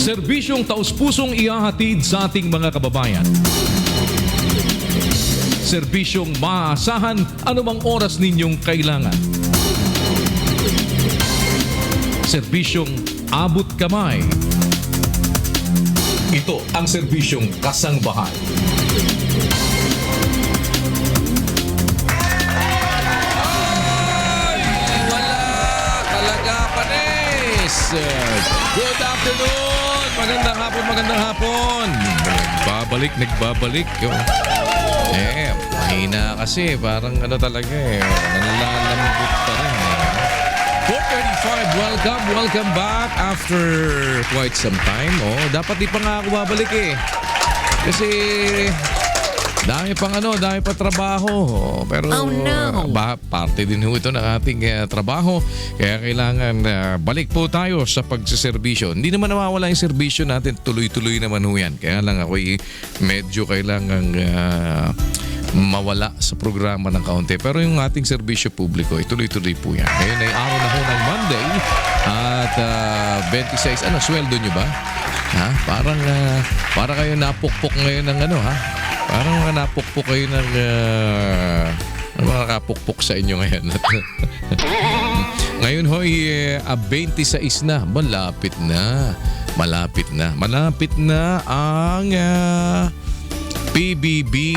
Serbisyong taus-pusong ihahatid sa ating mga kababayan. Serbisyong maaasahan anumang oras ninyong kailangan. Serbisyong abot kamay. Ito ang serbisyong kasangbahay. Wala talaga, panis. Good afternoon. Magandang hapon. Nagbabalik. Mahina kasi. Parang ano talaga nalalambot pa rin. 4:35, welcome back after quite some time. Dapat di pa nga ako babalik kasi dami pa trabaho. Pero parte din ho ito ng ating trabaho. Kaya kailangan balik po tayo sa pagsiservisyo. Hindi naman nawawala yung serbisyo natin. Tuloy-tuloy naman ho yan. Kaya lang ako medyo kailangan mawala sa programa ng kaunti. Pero yung ating serbisyo publiko, tuloy-tuloy po yan. Ngayon ay araw na ho ng Monday at 26. Sweldo nyo ba? Para kayo napukpok ngayon ng Parang napukpok kayo ng nakapukpok sa inyo ngayon. Ngayon hoy, 26 na. Malapit na ang PBB.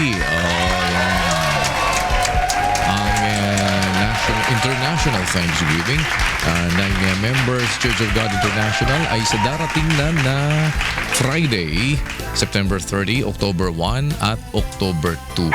International Thanksgiving ng Members Church of God International ay sa darating na Friday, September 30, October 1 at October 2.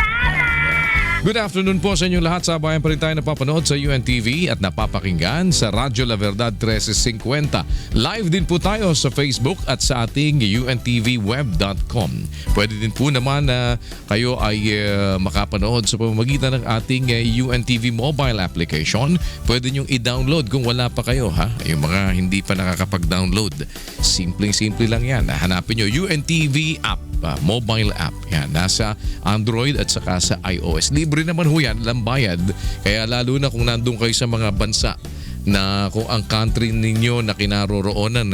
Good afternoon po sa inyong lahat. Sa bayan pa rin tayo napapanood sa UNTV at napapakinggan sa Radyo La Verdad 1350. Live din po tayo sa Facebook at sa ating untvweb.com. Pwede din po naman na kayo ay makapanood sa pamamagitan ng ating UNTV mobile application. Pwede nyong i-download kung wala pa kayo yung mga hindi pa nakakapag-download. Simpleng-simple lang yan. Hanapin nyo UNTV app. Mobile app. Yan, nasa Android at saka sa iOS. Libre naman ho yan, lambayad. Kaya lalo na kung nandun kayo sa mga bansa na kung ang country ninyo na kinaroroonan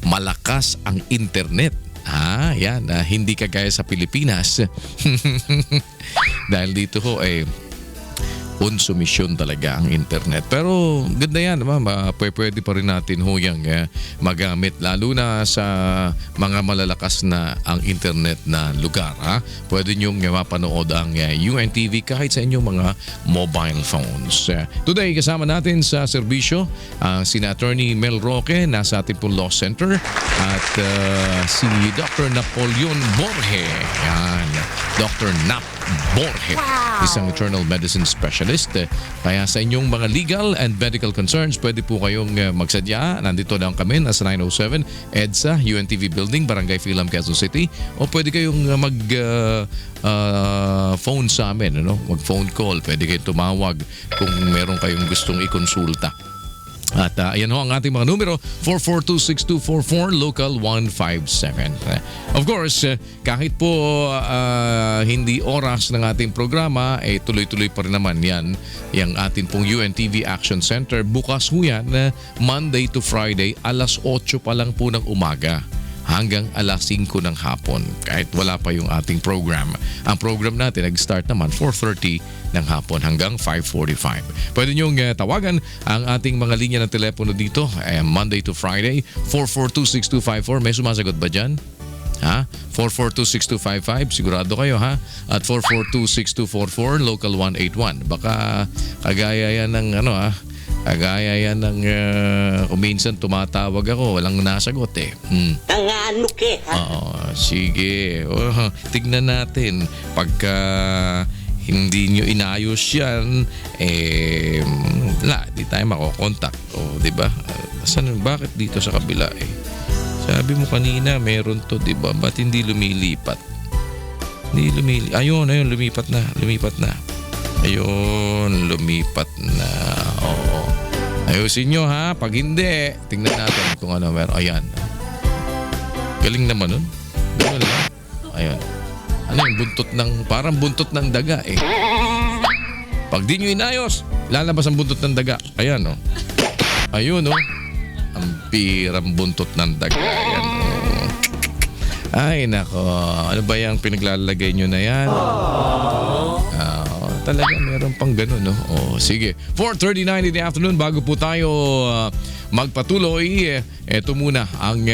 malakas ang internet. Yan, hindi kagaya sa Pilipinas. Dahil dito ho konsumisyon talaga ang internet. Pero ganda yan, pwede pa rin natin huyang magamit lalo na sa mga malalakas na ang internet na lugar. Pwede nyong mapanood ang UNTV kahit sa inyong mga mobile phones. Today kasama natin sa serbisyo si Attorney Mel Roque, nasa ating pong Law Center, at si Dr. Napoleon Borge. Yan, Dr. Nap Borge, isang internal medicine specialist. Kaya sa inyong mga legal and medical concerns, pwede po kayong magsadya. Nandito lang kami nasa 907 EDSA, UNTV Building, Barangay Philam, Quezon City. O pwede kayong phone sa amin, mag-phone call. Pwede kayong tumawag kung meron kayong gustong ikonsulta. At ayan ho ang ating mga numero, 442-6244, local 157. Of course, kahit po hindi oras ng ating programa, tuloy-tuloy pa rin naman yan. Yung ating pong UNTV Action Center, bukas ho yan, Monday to Friday, alas 8 pa lang po ng umaga hanggang alas 5 ng hapon, kahit wala pa yung ating program. Ang program natin nag-start naman 4:30 ng hapon hanggang 5:45. Pwede nyong tawagan ang ating mga linya ng telepono dito Monday to Friday, 442-6254. May sumasagot ba dyan? 442-6255, sigurado kayo at 442-6244, local 181. Baka kagaya yan ng kagaya yan ng kung minsan tumatawag ako, walang nasagot Ano ke? Sige. Tignan natin. Pagka hindi nyo inayos yan, di tayo makokontak. Diba? Bakit dito sa kabila Sabi mo kanina, meron to, diba? Ba't hindi lumilipat? Ayun, lumipat na. Ayun, lumipat na. Oo. Ayusin nyo pag hindi, tingnan natin kung ano meron. Ayan. Galing naman nun. Ayan. Ano yung parang buntot ng daga Pag di nyo inayos, lalabas ang buntot ng daga. Ayan Ayun Ang pirang buntot ng daga. Ayan Ay, nako. Ano ba yung pinaglalagay nyo na yan? Talaga meron pang ganun, no? Sige. 4:39 in the afternoon, bago po tayo magpatuloy, eto muna ang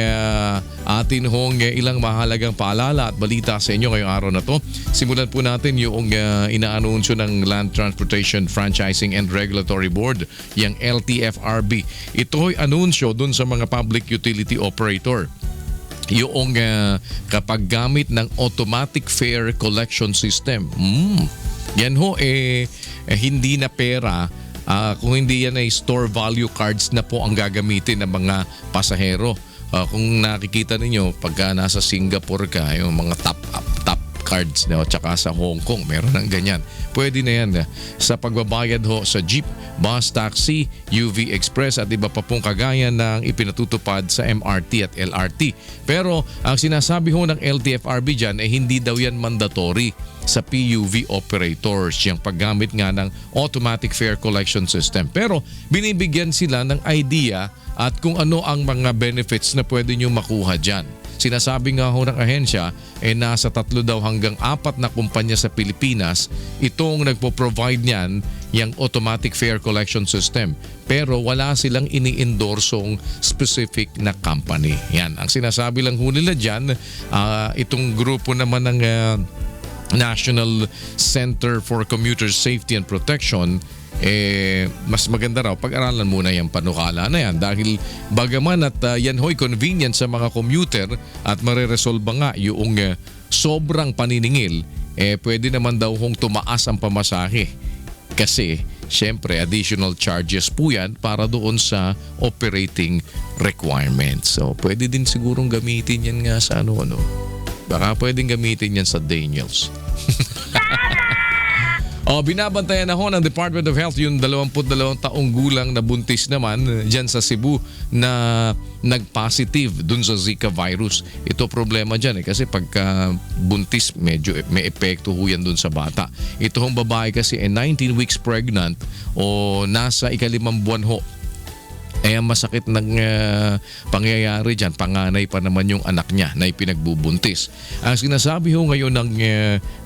atin hong ilang mahalagang paalala at balita sa inyo ngayong araw na to. Simulan po natin yung inaanunsyo ng Land Transportation Franchising and Regulatory Board, yung LTFRB. Ito'y anunsyo dun sa mga public utility operator. Yung kapag gamit ng automatic fare collection system. Yan ho hindi na pera, kung hindi yan ay store value cards na po ang gagamitin ng mga pasahero. Kung nakikita ninyo pagka nasa Singapore ka, yung mga top cards na, tsaka sa Hong Kong meron ng ganyan. Pwede na yan sa pagbabayad ho sa jeep, bus, taxi, UV Express at iba pa pong kagaya ng ipinatutupad sa MRT at LRT. Pero ang sinasabi ho ng LTFRB dyan hindi daw yan mandatory sa PUV operators, yung paggamit nga ng automatic fare collection system. Pero binibigyan sila ng idea at kung ano ang mga benefits na pwede nyo makuha dyan. Sinasabi nga ho ng ahensya, nasa 3 daw hanggang 4 na kumpanya sa Pilipinas itong nagpo-provide niyan yung automatic fare collection system. Pero wala silang ini-endorsong specific na company. Yan, ang sinasabi lang ho nila dyan, itong grupo naman ng National Center for Commuter Safety and Protection, mas maganda raw pag-aralan muna yung panukala na yan dahil bagaman at yan ho'y convenient sa mga commuter at mareresolba nga yung sobrang paniningil, pwede naman daw hong tumaas ang pamasahe kasi syempre additional charges po yan para doon sa operating requirements. So pwede din sigurong gamitin yan nga sa ano. Baka pwedeng gamitin yan sa Daniels. Binabantayan na ho ng Department of Health yung 22 taong gulang na buntis naman dyan sa Cebu na nag-positive dun sa Zika virus. Ito problema dyan kasi pagka buntis medyo may epekto ho yan dun sa bata. Ito hong babae kasi 19 weeks pregnant o nasa ika-5 buwan ho. Masakit ng pangyayari dyan. Panganay pa naman yung anak niya na ipinagbubuntis. Ang sinasabi ho ngayon ng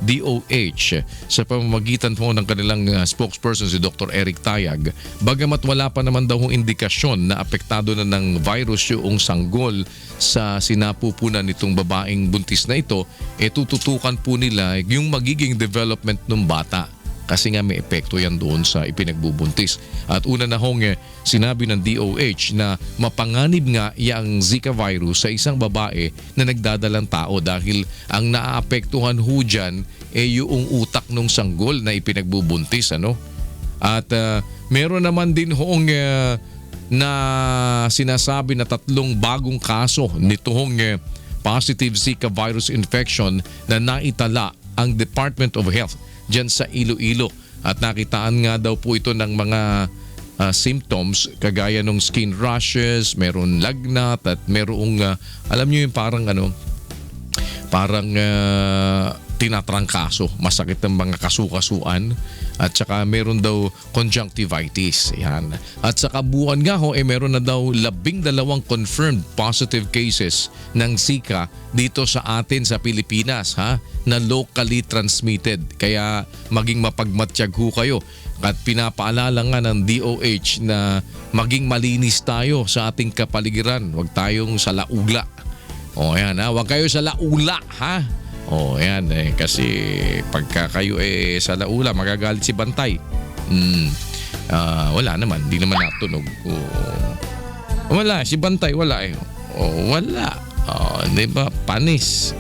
DOH sa pamamagitan po ng kanilang spokesperson si Dr. Eric Tayag, bagamat wala pa naman daw indikasyon na apektado na ng virus yung sanggol sa sinapupunan nitong babaeng buntis na ito, tututukan po nila yung magiging development ng bata. Kasi nga may epekto yan doon sa ipinagbubuntis. At una na hong sinabi ng DOH na mapanganib nga yung Zika virus sa isang babae na nagdadalang tao dahil ang naaapektuhan ho dyan yung utak ng sanggol na ipinagbubuntis. At meron naman din hong na sinasabi na 3 bagong kaso nitong positive Zika virus infection na naitala ang Department of Health dyan sa Iloilo. At nakitaan nga daw po ito ng mga symptoms kagaya ng skin rashes, meron lagnat at merong alam nyo yung parang tinatrangkaso, masakit ng mga kasukasuan at saka meron daw conjunctivitis. Yan. At sa kabuuan nga ho, meron na daw 12 confirmed positive cases ng Zika dito sa atin sa Pilipinas na locally transmitted. Kaya maging mapagmatsyag ho kayo. At pinapaalala nga ng DOH na maging malinis tayo sa ating kapaligiran. Huwag tayong sa laula. Yan huwag kayo sa laula yan kasi pagka kayo sa laula magagalit si Bantay. Wala naman, di naman natunog. Wala si Bantay, wala wala. Di ba? Panis.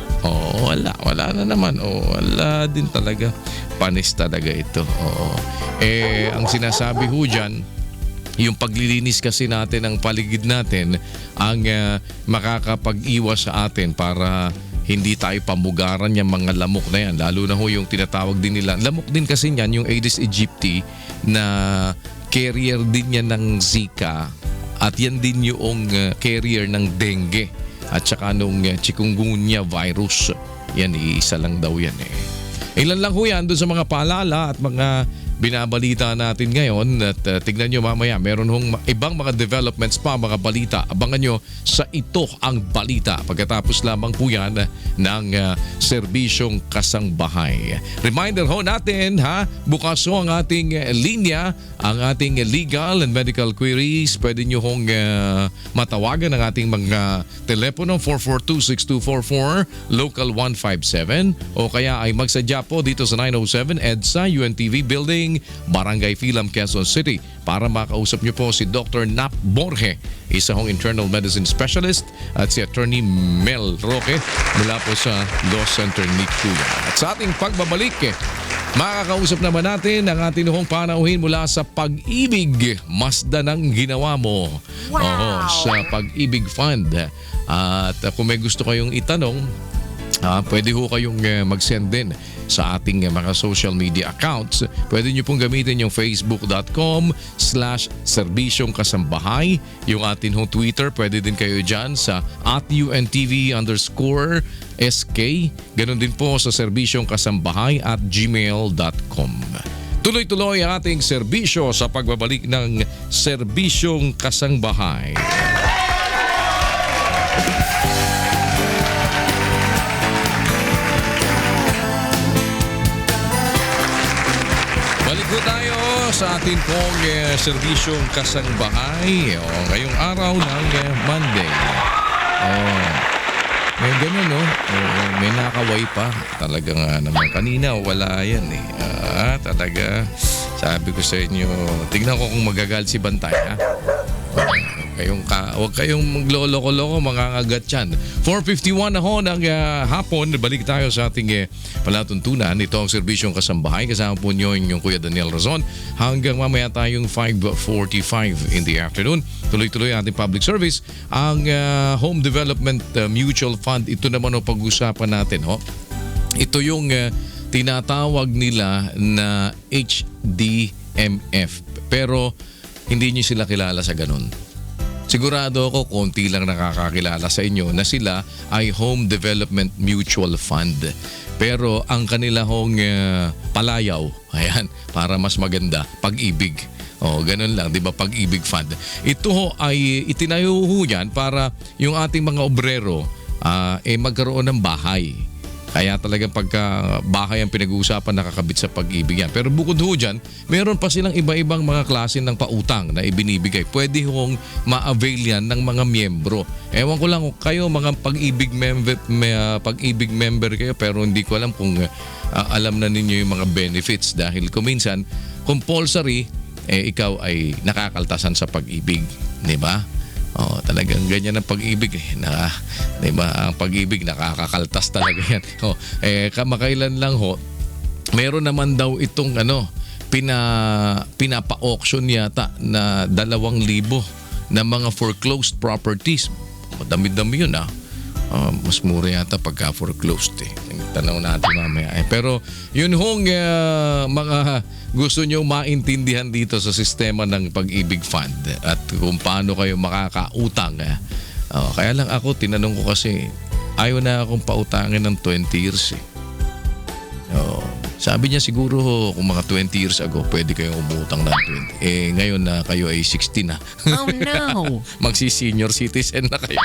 Wala na naman. Wala din talaga. Panis talaga ito. Ang sinasabi ho dyan, yung paglilinis kasi natin ng paligid natin ang makakapag-iwas sa atin para hindi tayo pamugaran yung mga lamok na yan. Lalo na ho yung tinatawag din nila. Lamok din kasi yan, yung Aedes aegypti na carrier din yan ng Zika at yan din yung carrier ng dengue at saka nung chikungunya virus. Yan, iisa lang daw yan Ilan lang ho yan doon sa mga paalala at mga binabalita natin ngayon at tignan nyo mamaya meron hong ibang mga developments pa, mga balita. Abangan nyo sa Ito Ang Balita pagkatapos lamang po yan ng serbisyong kasangbahay. Reminder ho natin bukas ho ang ating linya, ang ating legal and medical queries. Pwede nyo hong matawagan ang ating mga telepono 442-6244, local 157 o kaya ay magsadya po dito sa 907 EDSA UNTV Building, Barangay Filam, Quezon City para makausap niyo po si Dr. Nap Borge, isa hong internal medicine specialist, at si Attorney Mel Roque mula po sa Law Center ni Kuya. At sa ating pagbabalik, makakausap naman natin ang ating hong panauhin mula sa Pag-ibig. Masda ng ginawa mo. Wow! Oo, sa Pag-ibig Fund. At kung may gusto kayong itanong, pwede ho kayong mag-send din sa ating mga social media accounts. Pwede nyo pong gamitin yung facebook.com/serbisyong kasambahay. Yung atin hong Twitter, pwede din kayo dyan sa @UNTV_SK. Ganon din po sa serbisyong kasambahay @gmail.com. Tuloy-tuloy ang ating serbisyo sa pagbabalik ng serbisyong kasangbahay. Balik po tayo sa ating pong serbisyong kasangbahay ngayong araw ng Monday. May ganun, no? May nakaway pa. Talaga nga naman. Kanina, wala yan eh. Talaga, sabi ko sa inyo, tignan ko kung magagalit si Bantay, ha? Huwag kayong magloloko-loko, mga ngagat yan. 4:51 na ho ng hapon. Balik tayo sa ating palatuntunan. Ito ang serbisyong kasambahay. Kasama po nyo yung Kuya Daniel Razon. Hanggang mamaya tayong 5:45 in the afternoon. Tuloy-tuloy ating public service. Ang Home Development Mutual Fund. Ito naman o pag-usapan natin. Ito yung tinatawag nila na HDMF. Pero hindi nyo sila kilala sa ganun. Sigurado ako konti lang nakakakilala sa inyo na sila ay Home Development Mutual Fund. Pero ang kanila hong palayaw, ayan, para mas maganda, Pag-ibig. Ganun lang, di ba? Pag-ibig Fund. Ito ho ay itinayo ho yan para yung ating mga obrero magkaroon ng bahay. Kaya talagang pagka bahay ang pinag-uusapan, nakakabit sa Pag-ibig yan. Pero bukod ho dyan, meron pa silang iba-ibang mga klase ng pautang na ibinibigay. Pwede hong ma-avail yan ng mga miyembro. Ewan ko lang kung kayo mga Pag-ibig member kayo, pero hindi ko alam kung alam na ninyo yung mga benefits. Dahil kung minsan, compulsory, ikaw ay nakakaltasan sa Pag-ibig. Di ba? Talagang ganyan ang Pag-ibig diba? Ang Pag-ibig nakakakaltas talaga yan. Kamakailan lang meron naman daw itong pinapa-auction yata na 2,000 na mga foreclosed properties. Dami-dami yun mas mura yata pagka foreclosed Tanaw natin mamaya. Pero yun hong mga gusto nyo maintindihan dito sa sistema ng Pag-ibig Fund at kung paano kayo makakautang. Kaya lang ako, tinanong ko kasi, ayaw na akong pautangin ng 20 years Sabi niya siguro kung mga 20 years ago, pwede kayong umutang ng 20. Ngayon na kayo ay 60 na. Oh no! Magsi-senior citizen na kayo.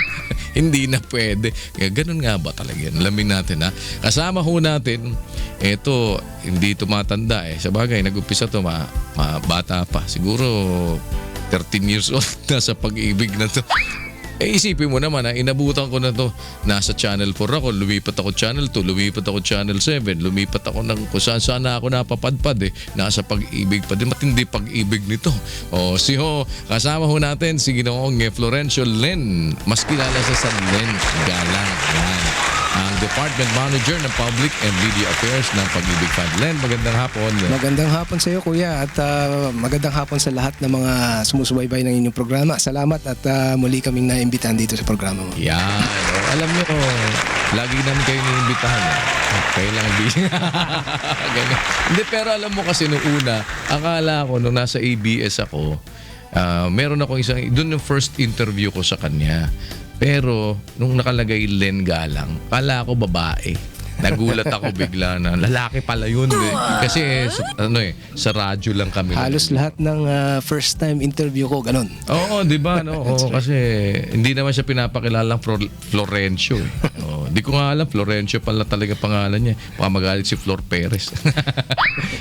Hindi na pwede. Ganun nga ba talaga yan? Alamin natin Kasama ho natin, eto, hindi tumatanda Sa bagay, nag-umpisa to bata pa. Siguro 13 years old na sa Pag-ibig na to. Isipin mo naman inabutan ko na to. Nasa Channel 4 ako, lumipat ako Channel 2, lumipat ako Channel 7, lumipat ako ng kung saan ako napapadpad Nasa Pag-ibig pa din. Matindi Pag-ibig nito. Kasama ho natin si Ginoong Florencio Len. Mas kilala sa Len Galang. Ang Department Manager ng Public and Media Affairs ng Pag-ibig Fund. Len, magandang hapon. Magandang hapon sa iyo, Kuya, at magandang hapon sa lahat ng mga sumusubaybay ng inyong programa. Salamat at muli kaming naimbitahan dito sa programa mo. Yan. Alam nyo, lagi namin kayo naimbitahan. Kayo lang Hindi, pero alam mo kasi nung una, akala ko nung nasa ABS ako, meron ako doon yung first interview ko sa kanya. Pero nung nakalagay Len Galang, kala ko babae. Nagulat ako bigla na lalaki pala yun. Kasi sa radyo lang kami. Halos lahat ng first time interview ko, ganun. Oo, di ba? No? Oo, kasi hindi naman siya pinapakilalang Florencio. Di ko nga alam, Florencio pala talaga pangalan niya. Baka magalit si Flor Perez.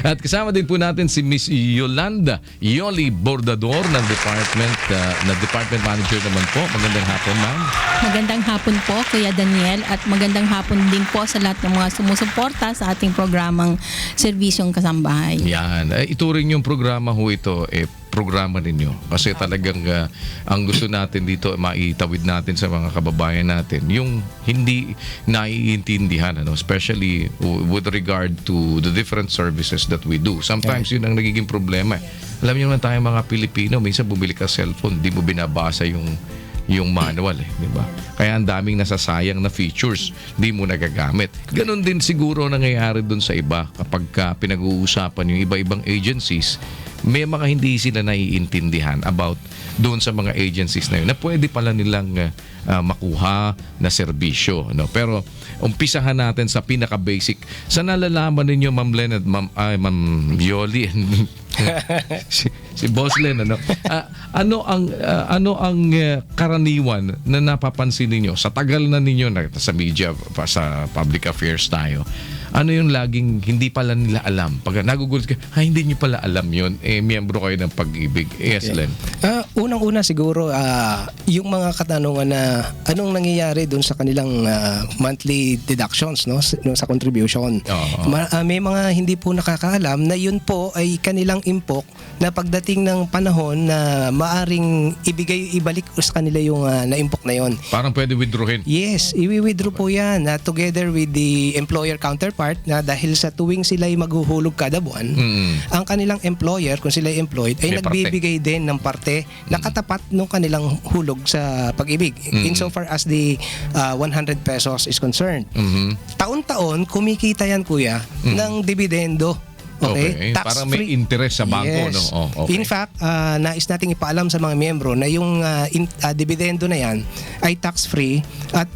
At kasama din po natin si Miss Yolanda Yoli Bordador ng Department Manager naman po. Magandang hapon, ma'am. Magandang hapon po, Kuya Daniel, at magandang hapon din po sa lahat ng mga sumusuporta sa ating programang Serbisyong Kasambahay. Yan. Ituring yung programa ho ito, programa ninyo. Kasi talagang ang gusto natin dito, maitawid natin sa mga kababayan natin, yung hindi naiintindihan, especially with regard to the different services that we do. Sometimes yun ang nagiging problema. Alam niyo naman tayo mga Pilipino, minsan bumili ka cellphone, di mo binabasa yung manual, di ba? Kaya ang daming nasasayang na features, di mo nagagamit. Ganon din siguro nangyayari dun sa iba kapag pinag-uusapan yung iba-ibang agencies, may mga hindi sila naiintindihan about doon sa mga agencies na yun na pwede pala nilang makuha na serbisyo, no? Pero umpisahan natin sa pinaka-basic. Sa nalalaman ninyo, Ma'am Len at Ma'am Yoli, si Boss Len, ano ang karaniwan na napapansin ninyo sa tagal na ninyo sa media, sa public affairs tayo? Ano yung laging hindi pala nila alam? Pag nagugulat ka, hindi nyo pala alam yun. Miyembro kayo ng Pag-ibig. Yes, Len. Unang-una siguro, yung mga katanungan na anong nangyayari doon sa kanilang monthly deductions, no, sa contribution. May mga hindi po nakakaalam na yun po ay kanilang impok na pagdating ng panahon na maaring ibalik sa kanila yung na-impok na yun. Parang pwede withdrawin. Yes, i-withdraw po yan together with the employer counterpart na dahil sa tuwing sila'y maghuhulog kada buwan, ang kanilang employer, kung sila'y employed, ay nagbibigay din ng parte na katapat ng kanilang hulog sa Pag-ibig. Insofar as the 100 pesos is concerned. Taon-taon, kumikita yan, kuya, ng dividendo. Okay. Para may interest sa bangko, yes. no? Okay. In fact, nais nating ipaalam sa mga miyembro na yung dividendo na yan ay tax-free at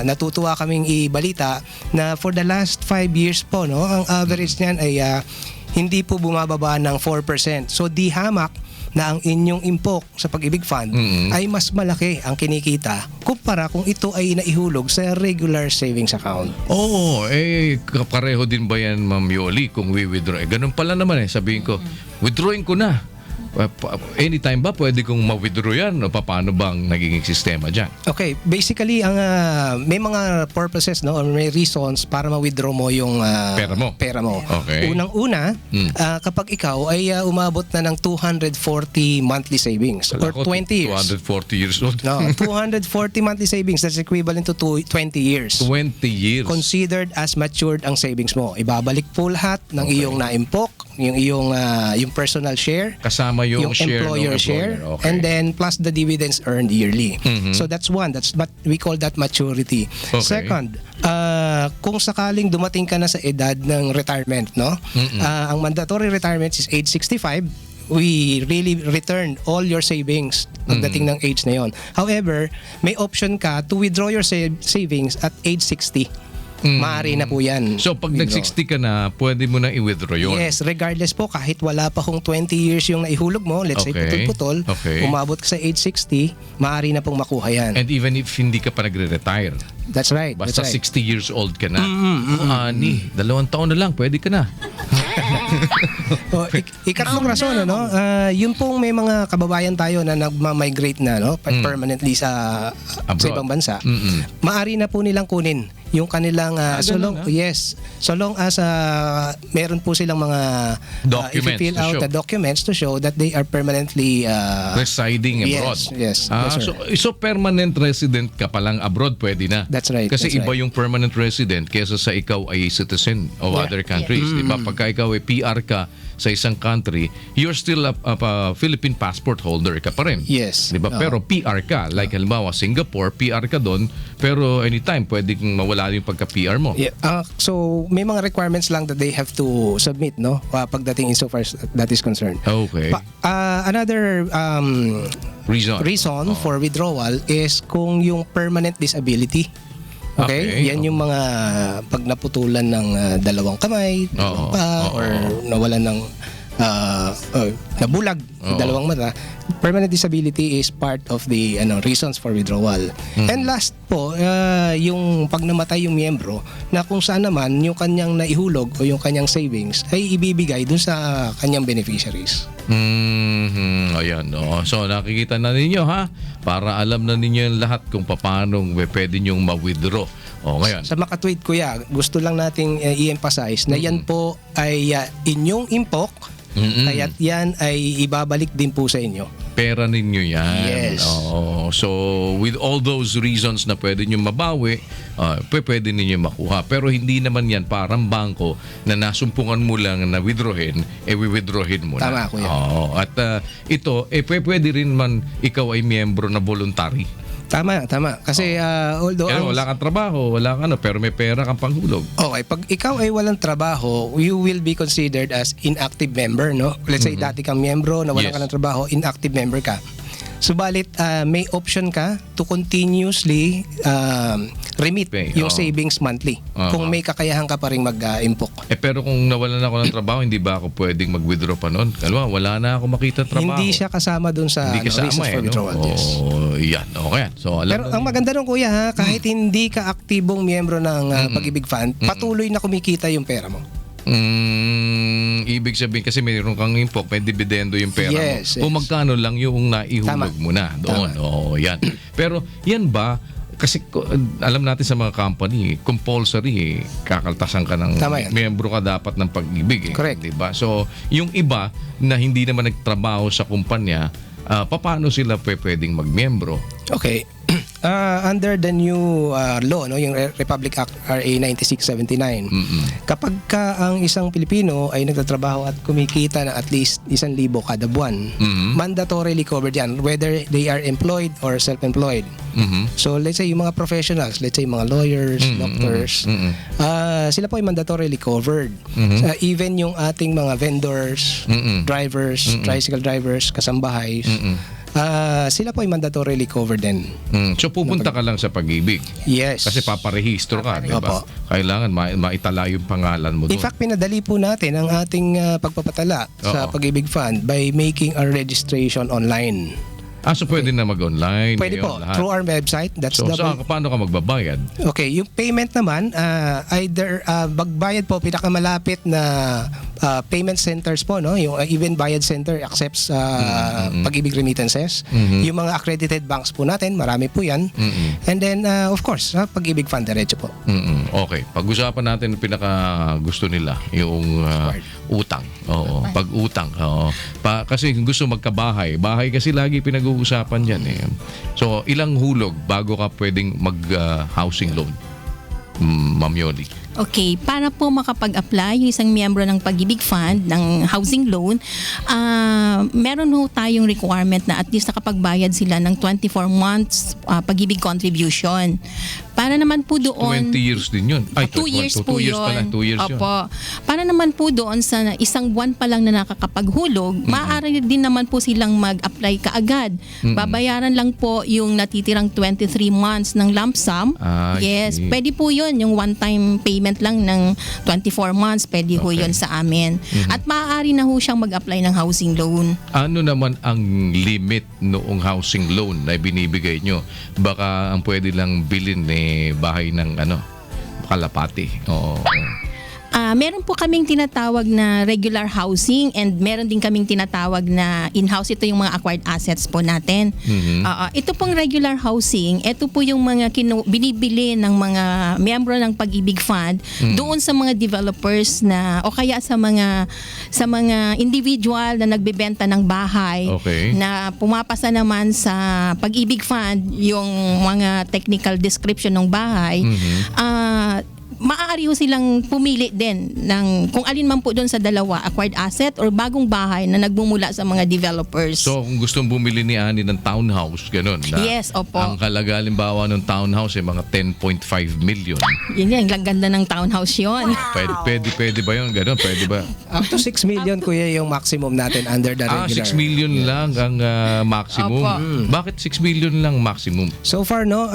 natutuwa kaming ibalita na for the last 5 years po, no, ang average niyan ay hindi po bumababa ng 4%. So di hamak na ang inyong impok sa Pag-ibig Fund ay mas malaki ang kinikita kumpara kung ito ay naihulog sa regular savings account. Oo, pareho din ba yan, Ma'am Yoli, kung we-withdraw? Ganun pala naman sabihin ko, withdrawing ko na. Anytime ba pwede kong ma-withdraw yan? O paano bang nagiging sistema dyan? Okay, basically may mga purposes, no, or may reasons para ma-withdraw mo yung pera mo. Okay. Unang-una, kapag ikaw ay umabot na ng 240 monthly savings or 20 years. 240 years old. No, 240 monthly savings, that's equivalent to 20 years. 20 years. Considered as matured ang savings mo. Ibabalik po lahat ng iyong naimpok, yung personal share, kasama yung share employer share, okay. and then plus the dividends earned yearly. So that's one. That's what we call that maturity. Okay. Second, kung sakaling dumating ka na sa edad ng retirement, no? Ang mandatory retirement is age 65. We really return all your savings pagdating ng age na yon. However, may option ka to withdraw your savings at age 60. Maaari na po yan. So pag nag-60 ka na, pwede mo na i-withdraw yun? Yes, regardless po, kahit wala pa kung 20 years yung naihulog mo, let's say putol-putol, umabot ka sa age 60, maaari na pong makuha yan. And even if hindi ka pa nagre-retire? That's right. Basta that's right. 60 years old ka na. Ani, 2 taon na lang, pwede ka na. Ikatlong rason, no? Yun pong may mga kababayan tayo na nagma-migrate na, no? Permanently sa ibang bansa. Maaari na po nilang kunin yung kanilang so long as meron po silang mga documents fill out the documents to show that they are permanently residing abroad. Yes. So permanent resident ka pa lang abroad, pwede na. That's right. Kasi iba yung permanent resident kaysa sa ikaw ay citizen of other countries. Diba? Pagka ikaw ay PR ka sa isang country, you're still a Philippine passport holder ka pa rin. Yes. Diba? Pero PR ka. Like halimbawa, Singapore, PR ka doon, pero anytime pwede kang mawala yung pagka-PR mo. Yeah. So may mga requirements lang that they have to submit, no? Pagdating insofar as that is concerned. Okay. Another reason reason for withdrawal is kung yung permanent disability Okay? Yan yung mga pag naputulan ng dalawang kamay, dalawang pa, or nawalan ng nabulag, dalawang mata. Permanent disability is part of the reasons for withdrawal. And last po, yung pag namatay yung miyembro, na kung saan naman yung kanyang naihulog o yung kanyang savings ay ibibigay dun sa kanyang beneficiaries. Ayan, no. So nakikita na ninyo ha, para alam na ninyo yung lahat kung paano pwede nyong ma-withdraw. Ngayon. Sa makatwid, kuya, gusto lang nating i-emphasize na yan po ay inyong impok, kaya't yan ay ibabalik din po sa inyo. Pera ninyo yan. Yes. So, with all those reasons na pwede nyo mabawi, pwede ninyo makuha. Pero hindi naman yan parang bangko na nasumpungan mo lang na withdrawin, withdrawin mo na. Tama, kuya. At ito, pwede rin man ikaw ay miyembro na voluntary. Tama. Kasi although Pero wala kang trabaho, wala kang pero may pera kang panghulog. okay, pag ikaw ay walang trabaho, you will be considered as inactive member, no? Let's say dati kang miyembro na wala Yes. ka ng trabaho, inactive member ka. Subalit may option ka to continuously remit Pay, yung savings monthly kung may kakayahan ka pa rin mag-impok. Pero kung nawalan ako ng trabaho, hindi ba ako pwedeng mag-withdraw pa noon? Kalma, wala na ako makita trabaho. Hindi siya kasama dun sa Hindi kasama reasons for no? withdrawal. Yes. Yan. Okay. So, alam Pero na ang maganda nung kuya ha, kahit hindi ka aktibong miyembro ng Pag-ibig Fund, patuloy na kumikita yung pera mo. Ibig sabihin kasi mayroon kang impok, may dividendo yung pera Yes, mo. Kung yes. magkano lang yung naihulog Tama. mo na doon. Yan. Pero yan ba, kasi alam natin sa mga company, compulsory kakaltasan ka ng Tama yan. miyembro ka dapat ng Pag-ibig. Correct. Diba? So, yung iba na hindi naman nagtrabaho sa kumpanya, paano sila pwedeng magmiyembro? Okay. Under the new law, no, yung Republic Act RA 9679, kapag ka ang isang Pilipino ay nagtatrabaho at kumikita ng at least 1,000 kada buwan, mandatorily covered yan, whether they are employed or self-employed. So let's say yung mga professionals, let's say mga lawyers, doctors, sila po ay mandatorily covered. Even yung ating mga vendors, drivers, tricycle drivers, kasambahay, sila po ay mandatorily covered din. So pupunta ka lang sa Pag-ibig. Yes. Kasi paparehistro ka, di ba? Opo. Kailangan maitala yung pangalan mo doon. In fact, pinadali po natin ang ating pagpapatala sa Pag-ibig Fund by making our registration online. So pwede na mag-online. Pwede ngayon, po, lahat. through our website. That's So paano ka magbabayad? Okay, yung payment naman, either magbayad po, pinakamalapit na payment centers po, no? Yung Even Bayad Center accepts Pag-ibig remittances. Yung mga accredited banks po natin, marami po yan. And then, of course, Pag-ibig Fund, diretso po. Okay. Pag-usapan natin yung pinaka gusto nila, yung utang. Oo, pag-utang. Oo. Kasi gusto magkabahay. Bahay kasi lagi pinag-uusapan yan eh. So, ilang hulog bago ka pwedeng mag-housing loan? Ma'am Yoli. Okay, para po makapag-apply yung isang miyembro ng Pag-ibig Fund ng housing loan, meron ho tayong requirement na at least nakapagbayad sila ng 24 months Pag-ibig contribution. Para naman po doon 20 years din yun. 2 years po 2 years yun. pala. 2 years yun. Opo. Para naman po doon sa isang buwan pa lang na nakakapaghulog, maaari din naman po silang mag-apply kaagad. Babayaran lang po yung natitirang 23 months ng lump sum. I Yes, see. pwede po yun. Yung one-time payment lang ng 24 months, pwede ho yun sa amin. At maaari na ho siyang mag-apply ng housing loan. Ano naman ang limit noong housing loan na binibigay nyo? Baka ang pwede lang bilhin bahay ng kalapati. Oo. Meron po kaming tinatawag na regular housing and meron din kaming tinatawag na in-house. Ito yung mga acquired assets po natin. Ito pong regular housing, ito po yung mga binibili ng mga miyembro ng Pag-ibig Fund doon sa mga developers na o kaya sa mga individual na nagbebenta ng bahay Okay. na pumapasa naman sa Pag-ibig Fund yung mga technical description ng bahay. maaari ho silang pumili din ng kung alin man po doon sa dalawa, acquired asset or bagong bahay na nagmumula sa mga developers. So, kung gustong bumili ni Ani ng townhouse, ganun. Na Yes, opo. Ang halaga, halimbawa, ng townhouse ay mga 10.5 million. Yun yan, ang ganda ng townhouse yon. Pwede ba yun? Ganun, pwede ba? Up to 6 million, kuya, yung maximum natin under the regular. 6 million lang ang maximum. Opo. Bakit 6 million lang maximum? So far, no,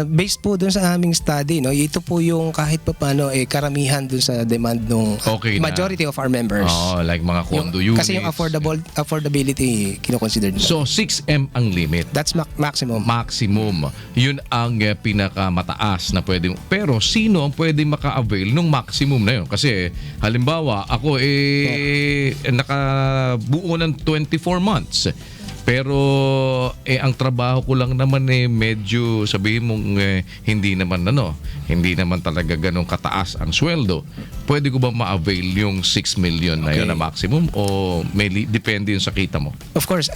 based po dun sa aming study, no, ito po yung kahit pa paano, karamihan dun sa demand ng Okay na. majority of our members. Like mga condo units. Kasi yung affordability, kinoconsider nila. So, 6M ang limit. That's maximum. Maximum. Yun ang pinakamataas na pwede. Pero sino ang pwede maka-avail ng maximum na yun? Kasi halimbawa, ako nakabuo ng 24 months. Pero ang trabaho ko lang naman medyo sabihin mong hindi naman talaga ganun kataas ang sweldo. Pwede ko ba ma-avail yung 6 million na yun na maximum o depende yun sa kita mo? Of course,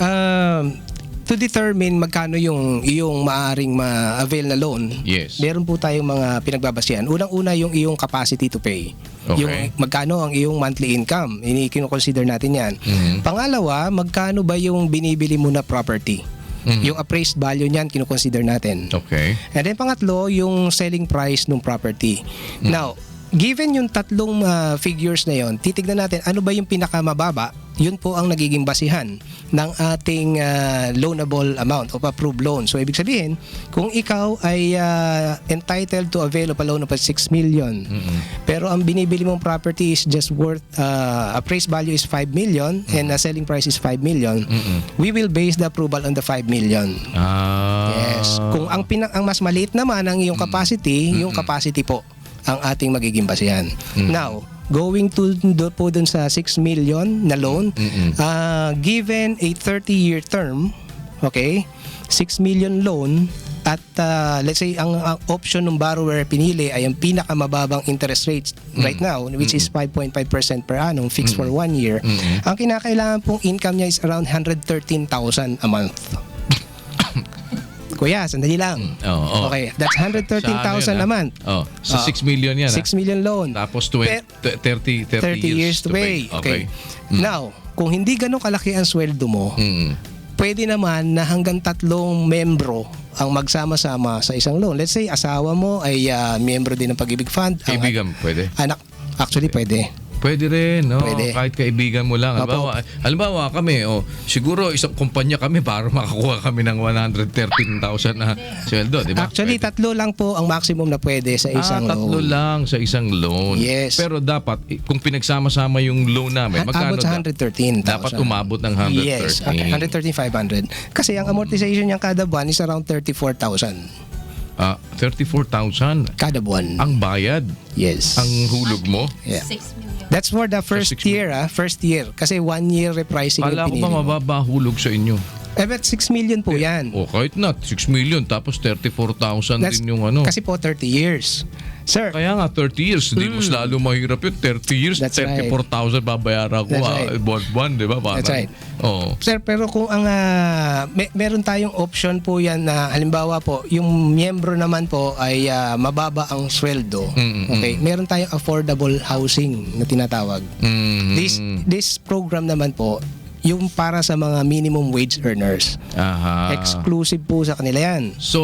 to determine magkano yung iyong maaring ma-avail na loan, Yes. meron po tayong mga pinagbabasihan. Unang-una yung iyong capacity to pay. Okay. Yung magkano ang iyong monthly income. Kino-consider natin yan. Pangalawa, magkano ba yung binibili mo na property? Yung appraised value niyan, kino-consider natin. Okay. And then pangatlo, yung selling price ng property. Now, given yung tatlong figures na yon, titignan natin ano ba yung pinakamababa. Yun po ang nagiging basihan ng ating loanable amount of approved loan. So, ibig sabihin, kung ikaw ay entitled to avail of a loan of 6 million, pero ang binibili mong property is just worth, appraised value is 5 million and selling price is 5 million, we will base the approval on the 5 million. Yes. Kung ang mas maliit naman ang iyong capacity, yung capacity po ang ating magiging basihan. Now, going to po dun sa 6 million na loan, given a 30-year term, okay, 6 million loan at let's say ang option ng borrower pinili ay ang pinakamababang interest rates right now, which is 5.5% per annum, fixed for 1 year. Ang kinakailangan pong income niya is around 113,000 a month. Kuya, sandali lang. Okay, that's 113,000 a month. So 6 million yan. 6 million loan. Tapos 30 years to pay. Okay. Now, kung hindi ganun kalaki ang sweldo mo, pwede naman na hanggang 3 membro ang magsama-sama sa isang loan. Let's say, asawa mo ay membro din ng Pag-ibig Fund. Kaibigan, pwede? Anak, actually pwede. Pwede rin, no? Pwede. Kahit kaibigan mo lang. Halimbawa kami, siguro isang kumpanya kami para makakuha kami ng 113,000 na sweldo, di ba? Actually, Pwede. 3 lang po ang maximum na pwede sa isang 3 loan. lang sa isang loan. Yes. Pero dapat, kung pinagsama-sama yung loan namin, magkano? Abot sa 113,000. Dapat umabot ng 113. Yes, 113,500. Kasi ang amortization niyang kada buwan is around 34,000. 34,000 kada buwan. ang bayad, Yes. ang hulog mo. Yeah. 6 million. That's for the first 6 year, first year. Kasi 1 year repricing Kala ko yung ba pinili mo. mababa hulog sa inyo? But 6 million po yan. O kahit not, 6 million tapos 34,000 That's- din yung ano. Kasi po 30 years. Sir, Kaya nga 30 years, hindi mas lalo mahirap yun. 30 years, That's right. 34,000 babayaran ko That's right. buwan-buwan, di ba? Parang, That's right. Oo. Sir, pero kung ang meron tayong option po yan na halimbawa po, yung miyembro naman po ay mababa ang sweldo. Okay, meron tayong affordable housing na tinatawag. This program naman po, yung para sa mga minimum wage earners. Aha. Exclusive po sa kanila yan. So,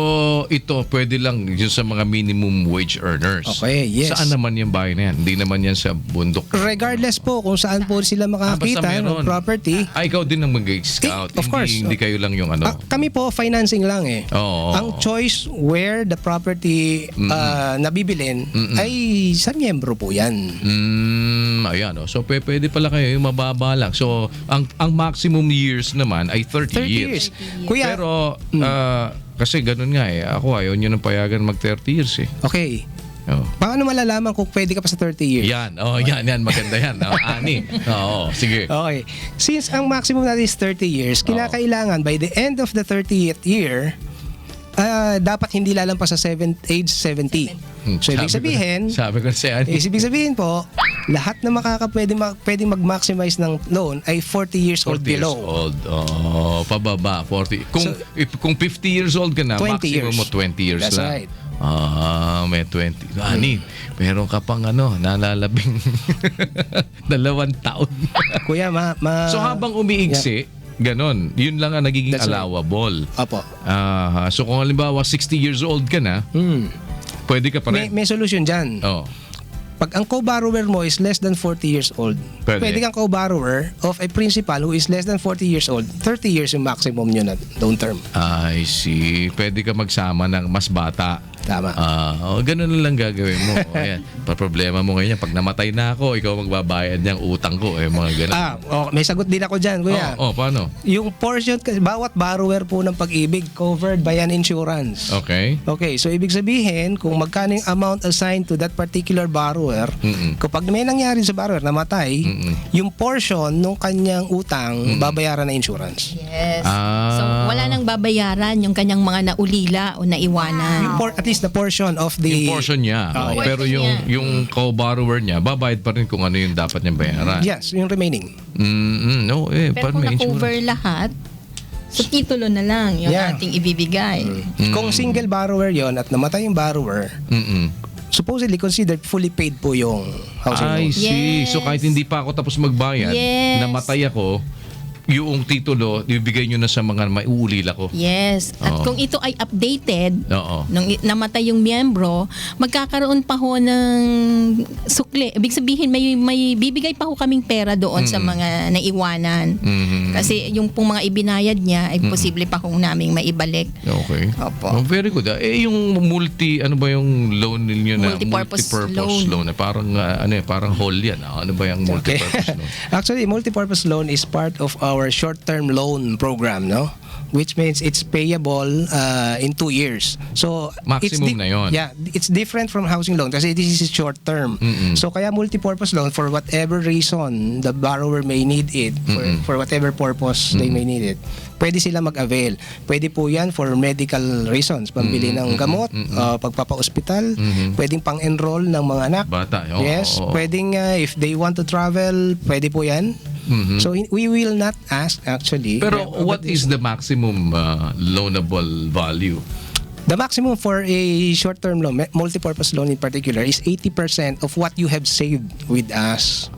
ito pwede lang yun sa mga minimum wage earners. Okay, yes. Saan naman yung bahay na yan? Hindi naman yan sa bundok. Regardless po kung saan po sila makakita basta meron. ng property. Ikaw din ang mag-scout. Of course. Hindi kayo lang yung ano. Kami po, financing lang eh. Oo. Ang choice where the property nabibilin ay sa miyembro po yan. Ayan, oh. So pwede pala kayo yung mababa lang. So ang maximum years naman ay 30 years. Kuya, Pero kasi ganun nga eh. Ako ayaw nyo nang payagan mag 30 years eh. okay. Oh. Paano malalaman kung pwede ka pa sa 30 years? Yan. Oh, yan. Maganda yan. Ani. Oo, sige. Okay. Since ang maximum natin is 30 years, kinakailangan by the end of the 30th year, dapat hindi lalampas sa age 70. So, ibig sabihin, Sabi ko si Ani. ibig sabihin po, lahat na pwedeng mag-maximize ng loan ay 40 years 40 old years below. old. Oh, pababa. 40. Kung 50 years old ka na, 20 maximum years. mo 20 years That's lang. right. May 20. Ani, meron ka pang nalalabing 2 taon. Kuya, So habang umiigsi, ganon. Yun lang ang nagiging That's right. allowable. Opo. So kung halimbawa 60 years old ka na, pwede ka pa rin. May solution dyan. Oh. Pag ang co-borrower mo is less than 40 years old, Pwede. kang co-borrower of a principal who is less than 40 years old, 30 years yung maximum nyo na loan term. I see. Pwede ka magsama ng mas bata. Tama. Ganun na lang gagawin mo. Ayan. Problema mo ngayon, pag namatay na ako, ikaw magbabayad ng utang ko. Mga ganun. May sagot din ako dyan, kuya. Paano? Yung portion, bawat borrower po ng Pag-ibig covered by an insurance. Okay. Okay, so ibig sabihin, kung magkano yung amount assigned to that particular borrower, kapag may nangyari sa borrower, namatay, yung portion ng kanyang utang, babayaran na insurance. Yes. So wala nang babayaran yung kanyang mga naulila o naiwanan. At least the portion of the... Yung portion niya. Pero yung co-borrower niya, babayad pa rin kung ano yung dapat niyang bayaran. Yes, yung remaining. Pero kung na-cover lahat, sa titulo na lang yung ating ibibigay. Kung single borrower yon at namatay yung borrower, supposedly considered fully paid po yung housing loan. I see. Yes. So kahit hindi pa ako tapos magbayad, Yes. namatay ako, yung titulo, ibigay nyo na sa mga maiulila ko. Yes. At Oo. kung ito ay updated, Oo. nung namatay yung miyembro, magkakaroon pa ho ng sukli. Ibig sabihin, may bibigay pa ho kaming pera doon sa mga naiwanan. Kasi yung pong mga ibinayad niya, ay posible pa kong naming maibalik. Okay. Opo. Very good. Yung ano ba yung loan ninyo na Multipurpose loan? Parang parang whole yan. Ano ba yung multipurpose loan? Actually, multipurpose loan is part of our short-term loan program, no? Which means it's payable in 2 years. So Maximum na yun. Yeah, it's different from housing loan kasi this is short-term. So kaya multipurpose loan, for whatever reason the borrower may need it, for whatever purpose they may need it, pwede sila mag-avail. Pwede po yan for medical reasons, pambili ng gamot, pagpapa-ospital, pwedeng pang-enroll ng mga anak. Bata. Yes, pwedeng if they want to travel, pwede po yan. So we will not ask actually. Pero what is the maximum loanable value? The maximum for a short-term loan, multipurpose loan in particular, is 80% of what you have saved with us.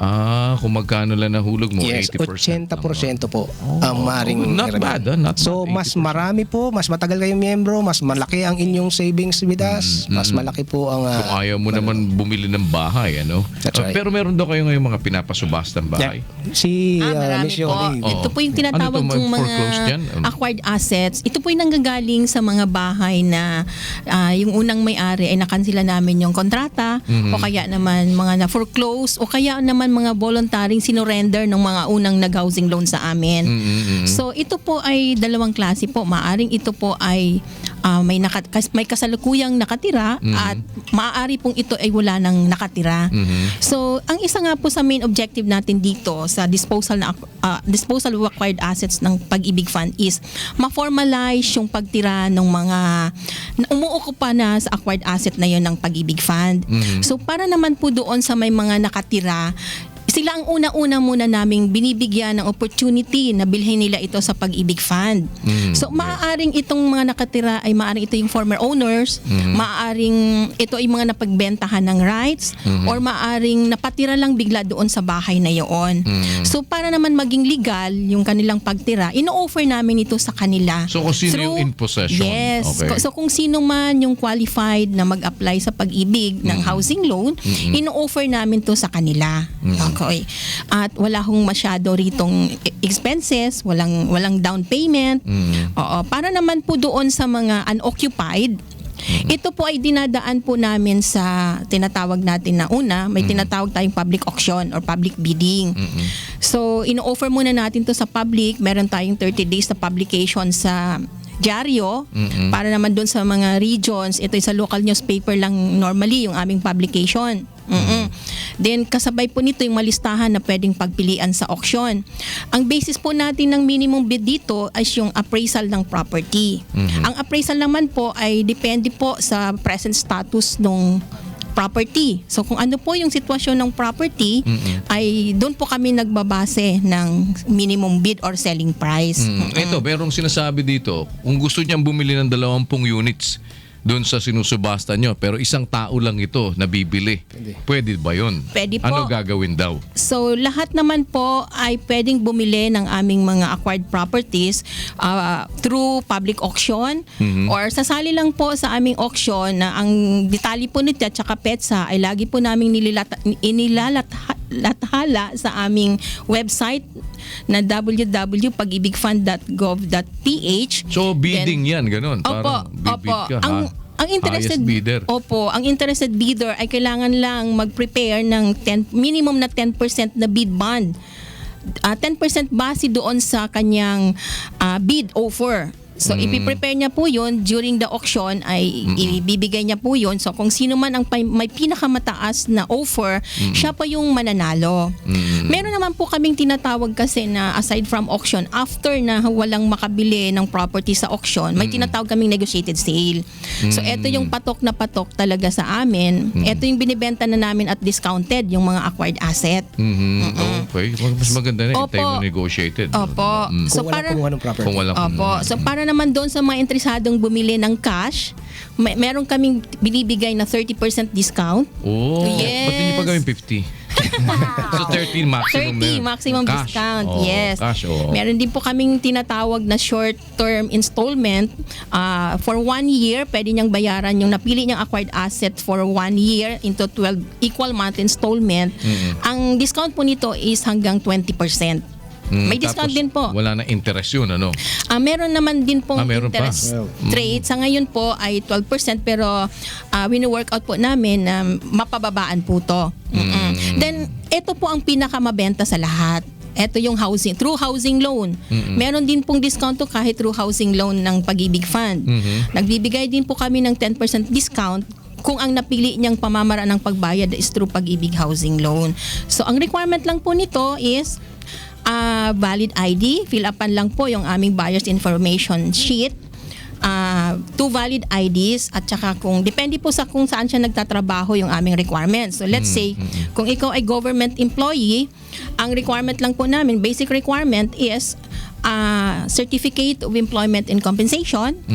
Kung magkano lang nahulog mo, Yes, 80%. 80% po ang maring Not bad, not So, bad, mas 80%. marami po, mas matagal kayong miyembro, mas malaki ang inyong savings with us, mas malaki po ang... Kung ayaw mo naman bumili ng bahay, That's right. Pero meron daw kayo ngayong mga pinapasubastang bahay. Si Marami Miss po. Yoli. Ito po yung tinatawag Ano to, kong mga foreclose dyan? acquired assets. Ito po yung nanggagaling sa mga bahay na yung unang may-ari ay nakansila namin yung kontrata o kaya naman mga na-foreclose o kaya naman mga voluntaring sinurrender ng mga unang nag-housing loan sa amin. So ito po ay dalawang klase po. Maaring ito po ay may kasalukuyang nakatira at maaari pong ito ay wala nang nakatira. So ang isa nga po sa main objective natin dito sa disposal of acquired assets ng Pag-ibig Fund is ma-formalize yung pagtira ng mga umuukupa na sa acquired asset na yon ng Pag-ibig Fund. So para naman po doon sa may mga nakatira, sila ang una-una muna naming binibigyan ng opportunity na bilhin nila ito sa Pag-ibig Fund. So maaaring itong mga nakatira ay maaaring ito yung former owners, maaaring ito ay mga napagbentahan ng rights, or maaaring napatira lang bigla doon sa bahay na iyon. So para naman maging legal yung kanilang pagtira, ino-offer namin ito sa kanila. So kung sino yung in possession. Yes. Okay. So kung sino man yung qualified na mag-apply sa Pag-ibig ng housing loan, ino-offer namin to sa kanila. Okay. At wala hong masyado ritong expenses, walang down payment. Oo, para naman po doon sa mga unoccupied, ito po ay dinadaan po namin sa tinatawag natin na una, may tinatawag tayong public auction or public bidding. So, ino-offer muna natin to sa public. Meron tayong 30 days na publication sa dyaryo para naman doon sa mga regions. Ito ay sa local newspaper lang normally yung aming publication. Then kasabay po nito yung malistahan na pwedeng pagpilian sa auction. Ang basis po natin ng minimum bid dito ay yung appraisal ng property. Ang appraisal naman po ay depende po sa present status ng property. So kung ano po yung sitwasyon ng property, ay doon po kami nagbabase ng minimum bid or selling price. Ito, merong sinasabi dito, kung gusto niyang bumili ng 20 units, doon sa sinusubasta nyo, pero isang tao lang ito na bibili. Pwede ba yun? Pwede po. Ano gagawin daw? So lahat naman po ay pwedeng bumili ng aming mga acquired properties through public auction or sasali lang po sa aming auction na ang detalye po nito at saka PETSA ay lagi po namin inilalathala sa aming website na www.pagibigfund.gov.ph. So bidding yan, ganun. Parang bibid ka, Ang interested highest bidder. Opo, ang interested bidder ay kailangan lang mag-prepare ng minimum na 10% na bid bond. 10% base doon sa kanyang bid offer. So ipiprepare niya po yun during the auction ay ibibigay niya po yun. So kung sino man ang may pinakamataas na offer, siya pa yung mananalo. Meron naman po kaming tinatawag kasi na aside from auction, after na walang makabili ng property sa auction, may tinatawag kaming negotiated sale. So ito yung patok na patok talaga sa amin. Ito yung binibenta na namin at discounted yung mga acquired asset. Okay. Mas maganda na yung Opo. time na negotiated. Opo. Kung wala kumuha ng property. Kung wala Opo. So para naman doon sa mga interesadong bumili ng cash, meron kaming binibigay na 30% discount. Oh, Yes. ba't hindi pa gawin 50? So 13 maximum 30 meron. maximum Cash. discount. Oh, Yes. Cash, oh. Meron din po kaming tinatawag na short-term installment. For 1 year, pwede niyang bayaran yung napili niyang acquired asset for 1 year into 12 equal month installment. Ang discount po nito is hanggang 20%. May discount Tapos, din po. Wala na interest yun, ano? Meron naman din pong Meron pa. interest rate. Sa ngayon po ay 12% pero wini-workout po namin na mapababaan po to. Then, ito po ang pinakamabenta sa lahat. Ito yung housing, through housing loan. Meron din pong discount to kahit through housing loan ng Pag-ibig Fund. Nagbibigay din po kami ng 10% discount kung ang napili niyang pamamaraan ng pagbayad is through Pag-ibig Housing Loan. So, ang requirement lang po nito is valid ID, fill upan lang po yung aming buyer's information sheet, 2 valid IDs at saka kung depende po sa kung saan siya nagtatrabaho yung aming requirements. So let's say kung ikaw ay government employee, ang requirement lang po namin, basic requirement is certificate of employment and compensation,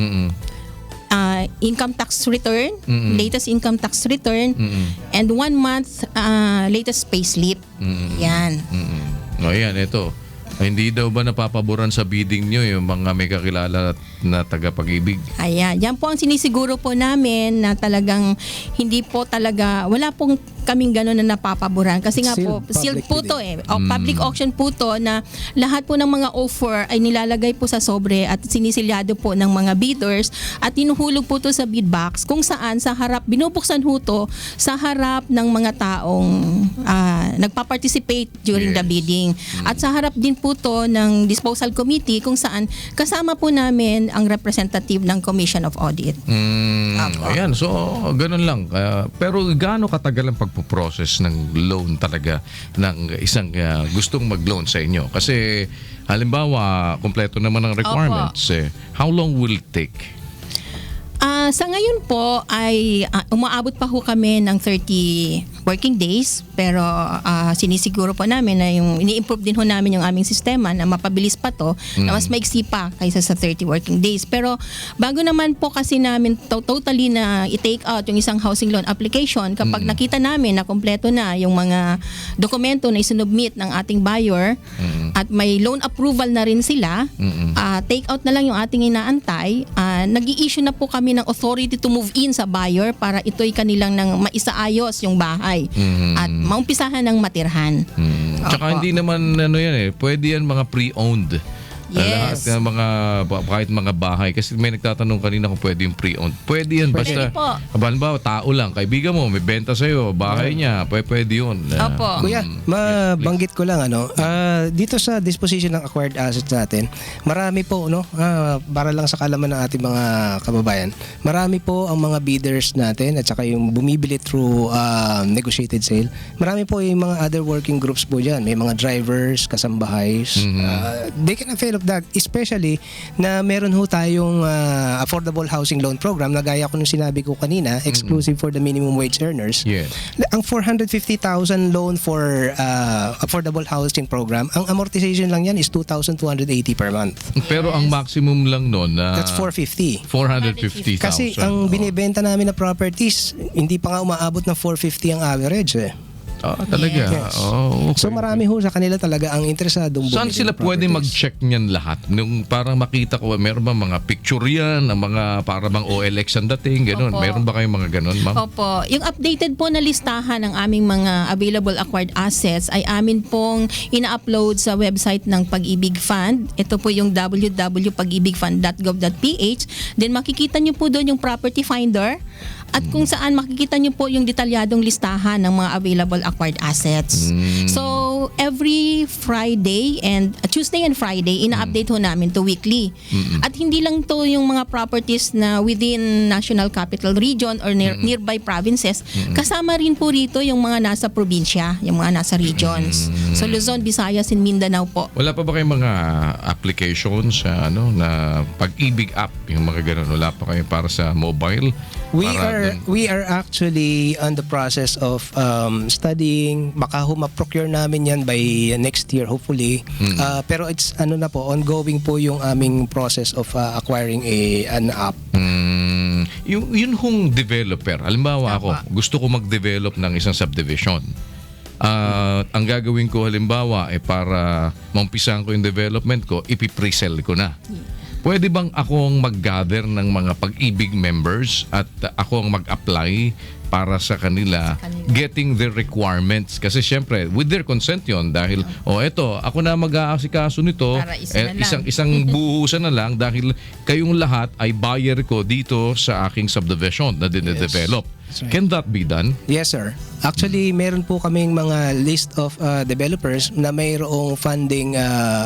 income tax return, latest income tax return, and 1 month latest payslip. Yan. O yan, ito. Hindi daw ba napapaboran sa bidding nyo yung mga may kakilala na taga-Pag-ibig? Ayan, yan po ang sinisiguro po namin na talagang hindi po talaga, wala pong kaming gano'n na napapaboran. Kasi nga po, sealed Sealed po to eh. O, public auction po to na lahat po ng mga offer ay nilalagay po sa sobre at sinisilyado po ng mga bidders at tinuhulog po to sa bid box kung saan sa harap, binubuksan ho to sa harap ng mga taong nagpa-participate during the bidding. At sa harap din po to ng disposal committee kung saan kasama po namin ang representative ng Commission of Audit. Ayan, so ganun lang. Pero gaano katagal ang pagpo-process ng loan talaga ng isang gustong mag-loan sa inyo? Kasi halimbawa, kompleto naman ang requirements. How long will it take? Sa ngayon po ay umaabot pa ho kami ng 30 working days pero sinisiguro po namin na yung ini-improve din ho namin yung aming sistema na mapabilis pa to na mas maiksi pa kaysa sa 30 working days. Pero bago naman po kasi namin totally na i-take out yung isang housing loan application, kapag nakita namin na kompleto na yung mga dokumento na isinubmit ng ating buyer at may loan approval na rin sila, take out na lang yung ating inaantay. Nag-i-issue na po kami ng authority to move in sa buyer para ito'y kanilang nang maisaayos yung bahay at maumpisahan ng matirhan. Tsaka hindi naman ano yan pwede yan mga pre-owned. Yes. Lahat ng mga, kahit mga bahay. Kasi may nagtatanong kanina kung pwede yung pre-owned. Pwede yan. Basta, Pwede po. halimbawa, tao lang. Kaibigan mo, may benta sa'yo. Bahay niya. Pwede yun. Opo. Kuya, mabanggit ko lang dito sa disposition ng acquired assets natin, marami po para lang sa kalaman ng ating mga kababayan, marami po ang mga bidders natin at saka yung bumibili through negotiated sale. Marami po yung mga other working groups po diyan. May mga drivers, kasambahays. They can avail of that, especially na meron ho tayong affordable housing loan program na gaya ko nung sinabi ko kanina, exclusive for the minimum wage earners. Yes. Ang 450,000 loan for affordable housing program, ang amortization lang yan is 2,280 per month. Pero ang maximum lang noon na That's 450. 450,000. Kasi ang binibenta namin na properties, hindi pa nga umaabot ng 450 ang average eh. Talaga. Yes. Oh, okay. So marami ho sa kanila talaga ang interesadong Saan bumili sila ng pwede properties. mag-check niyan lahat? Nung parang makita ko, meron ba mga picture yan, ang mga para bang OLX ang dating, gano'n? Opo. Meron ba kayong mga gano'n, ma'am? Opo. Yung updated po na listahan ng aming mga available acquired assets ay amin pong ina-upload sa website ng Pag-ibig Fund. Ito po yung www.pagibigfund.gov.ph. Then makikita nyo po doon yung property finder at kung saan makikita nyo po yung detalyadong listahan ng mga available acquired assets. So, every Friday and Tuesday and Friday, ina-update ho namin to weekly. At hindi lang to yung mga properties na within National Capital Region or nearby provinces. Kasama rin po rito yung mga nasa probinsya, yung mga nasa regions. So, Luzon, Visayas, and Mindanao po. Wala pa ba kayong mga applications sa na Pag-ibig app, yung mga gano'n? Wala pa kayo para sa mobile? We are actually on the process of studying. Baka ma-procure namin yan by next year hopefully. Pero it's ongoing po yung aming process of acquiring an app. Yun hong developer. Halimbawa ako, gusto ko mag-develop ng isang subdivision. Ang gagawin ko halimbawa ay para maumpisahan ko yung development ko, ipi-pre-sell ko na. Pwede bang akong mag-gather ng mga Pag-ibig members at ako ang mag-apply para sa kanila getting their requirements? Kasi syempre, with their consent yon dahil, eto, ako na mag-aasikaso nito, Para isa na lang. isang buhusan na lang dahil kayong lahat ay buyer ko dito sa aking subdivision na dinedevelop. That's right. Can that be done? Yes, sir. Actually, meron po kaming mga list of developers na mayroong funding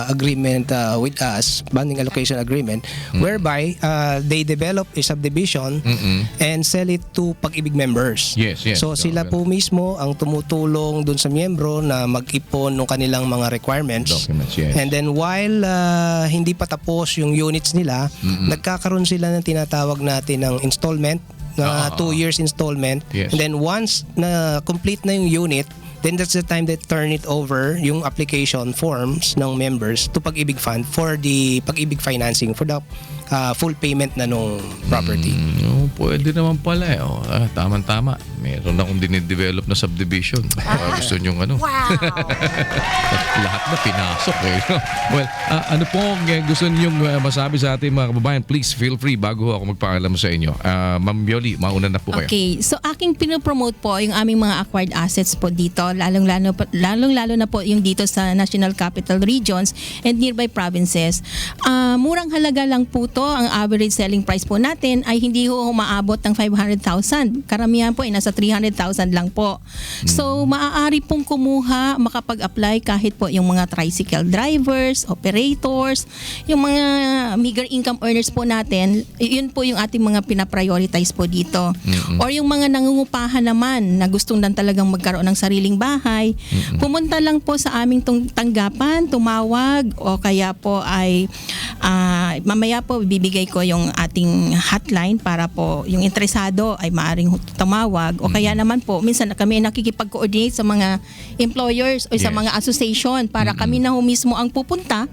agreement with us, funding allocation agreement, whereby they develop a subdivision and sell it to Pag-ibig members. Yes, yes. So sila po mismo ang tumutulong dun sa miyembro na mag-ipon ng kanilang mga requirements. Documents, yes. And then while hindi pa tapos yung units nila, nagkakaroon sila ng tinatawag natin ng installment, na 2 years installment. Yes. And then once na complete na yung unit, then that's the time they turn it over, yung application forms ng members to Pag-ibig Fund for the Pag-ibig financing for the full payment na nung property. Pwede naman pala eh. Tama-tama. Meron akong dinidevelop na subdivision. Gusto nyo lahat na pinasok eh. Well, ano po ang gusto nyong masabi sa ating mga kababayan? Please feel free bago ako magpaalam sa inyo. Ma'am Yoli, mauna na po kayo. Okay, so aking pinopromote po yung aming mga acquired assets po dito, lalong-lalo na po yung dito sa National Capital Regions and nearby provinces. Murang halaga lang po to, ang average selling price po natin ay hindi ho umaabot ng 500,000. Karamihan po ay nasa 300,000 lang po. So maaari pong kumuha, makapag-apply kahit po yung mga tricycle drivers, operators, yung mga meager income earners po natin, yun po yung ating mga pinaprioritize po dito. Or yung mga nangungupahan naman na gustong lang talagang magkaroon ng sariling bahay, pumunta lang po sa aming tanggapan, tumawag o kaya po ay mamaya po bibigay ko yung ating hotline para po yung interesado ay maaring tumawag o kaya naman po minsan kami nakikipag-coordinate sa mga employers o sa Yes. mga association para kami na ho mismo ang pupunta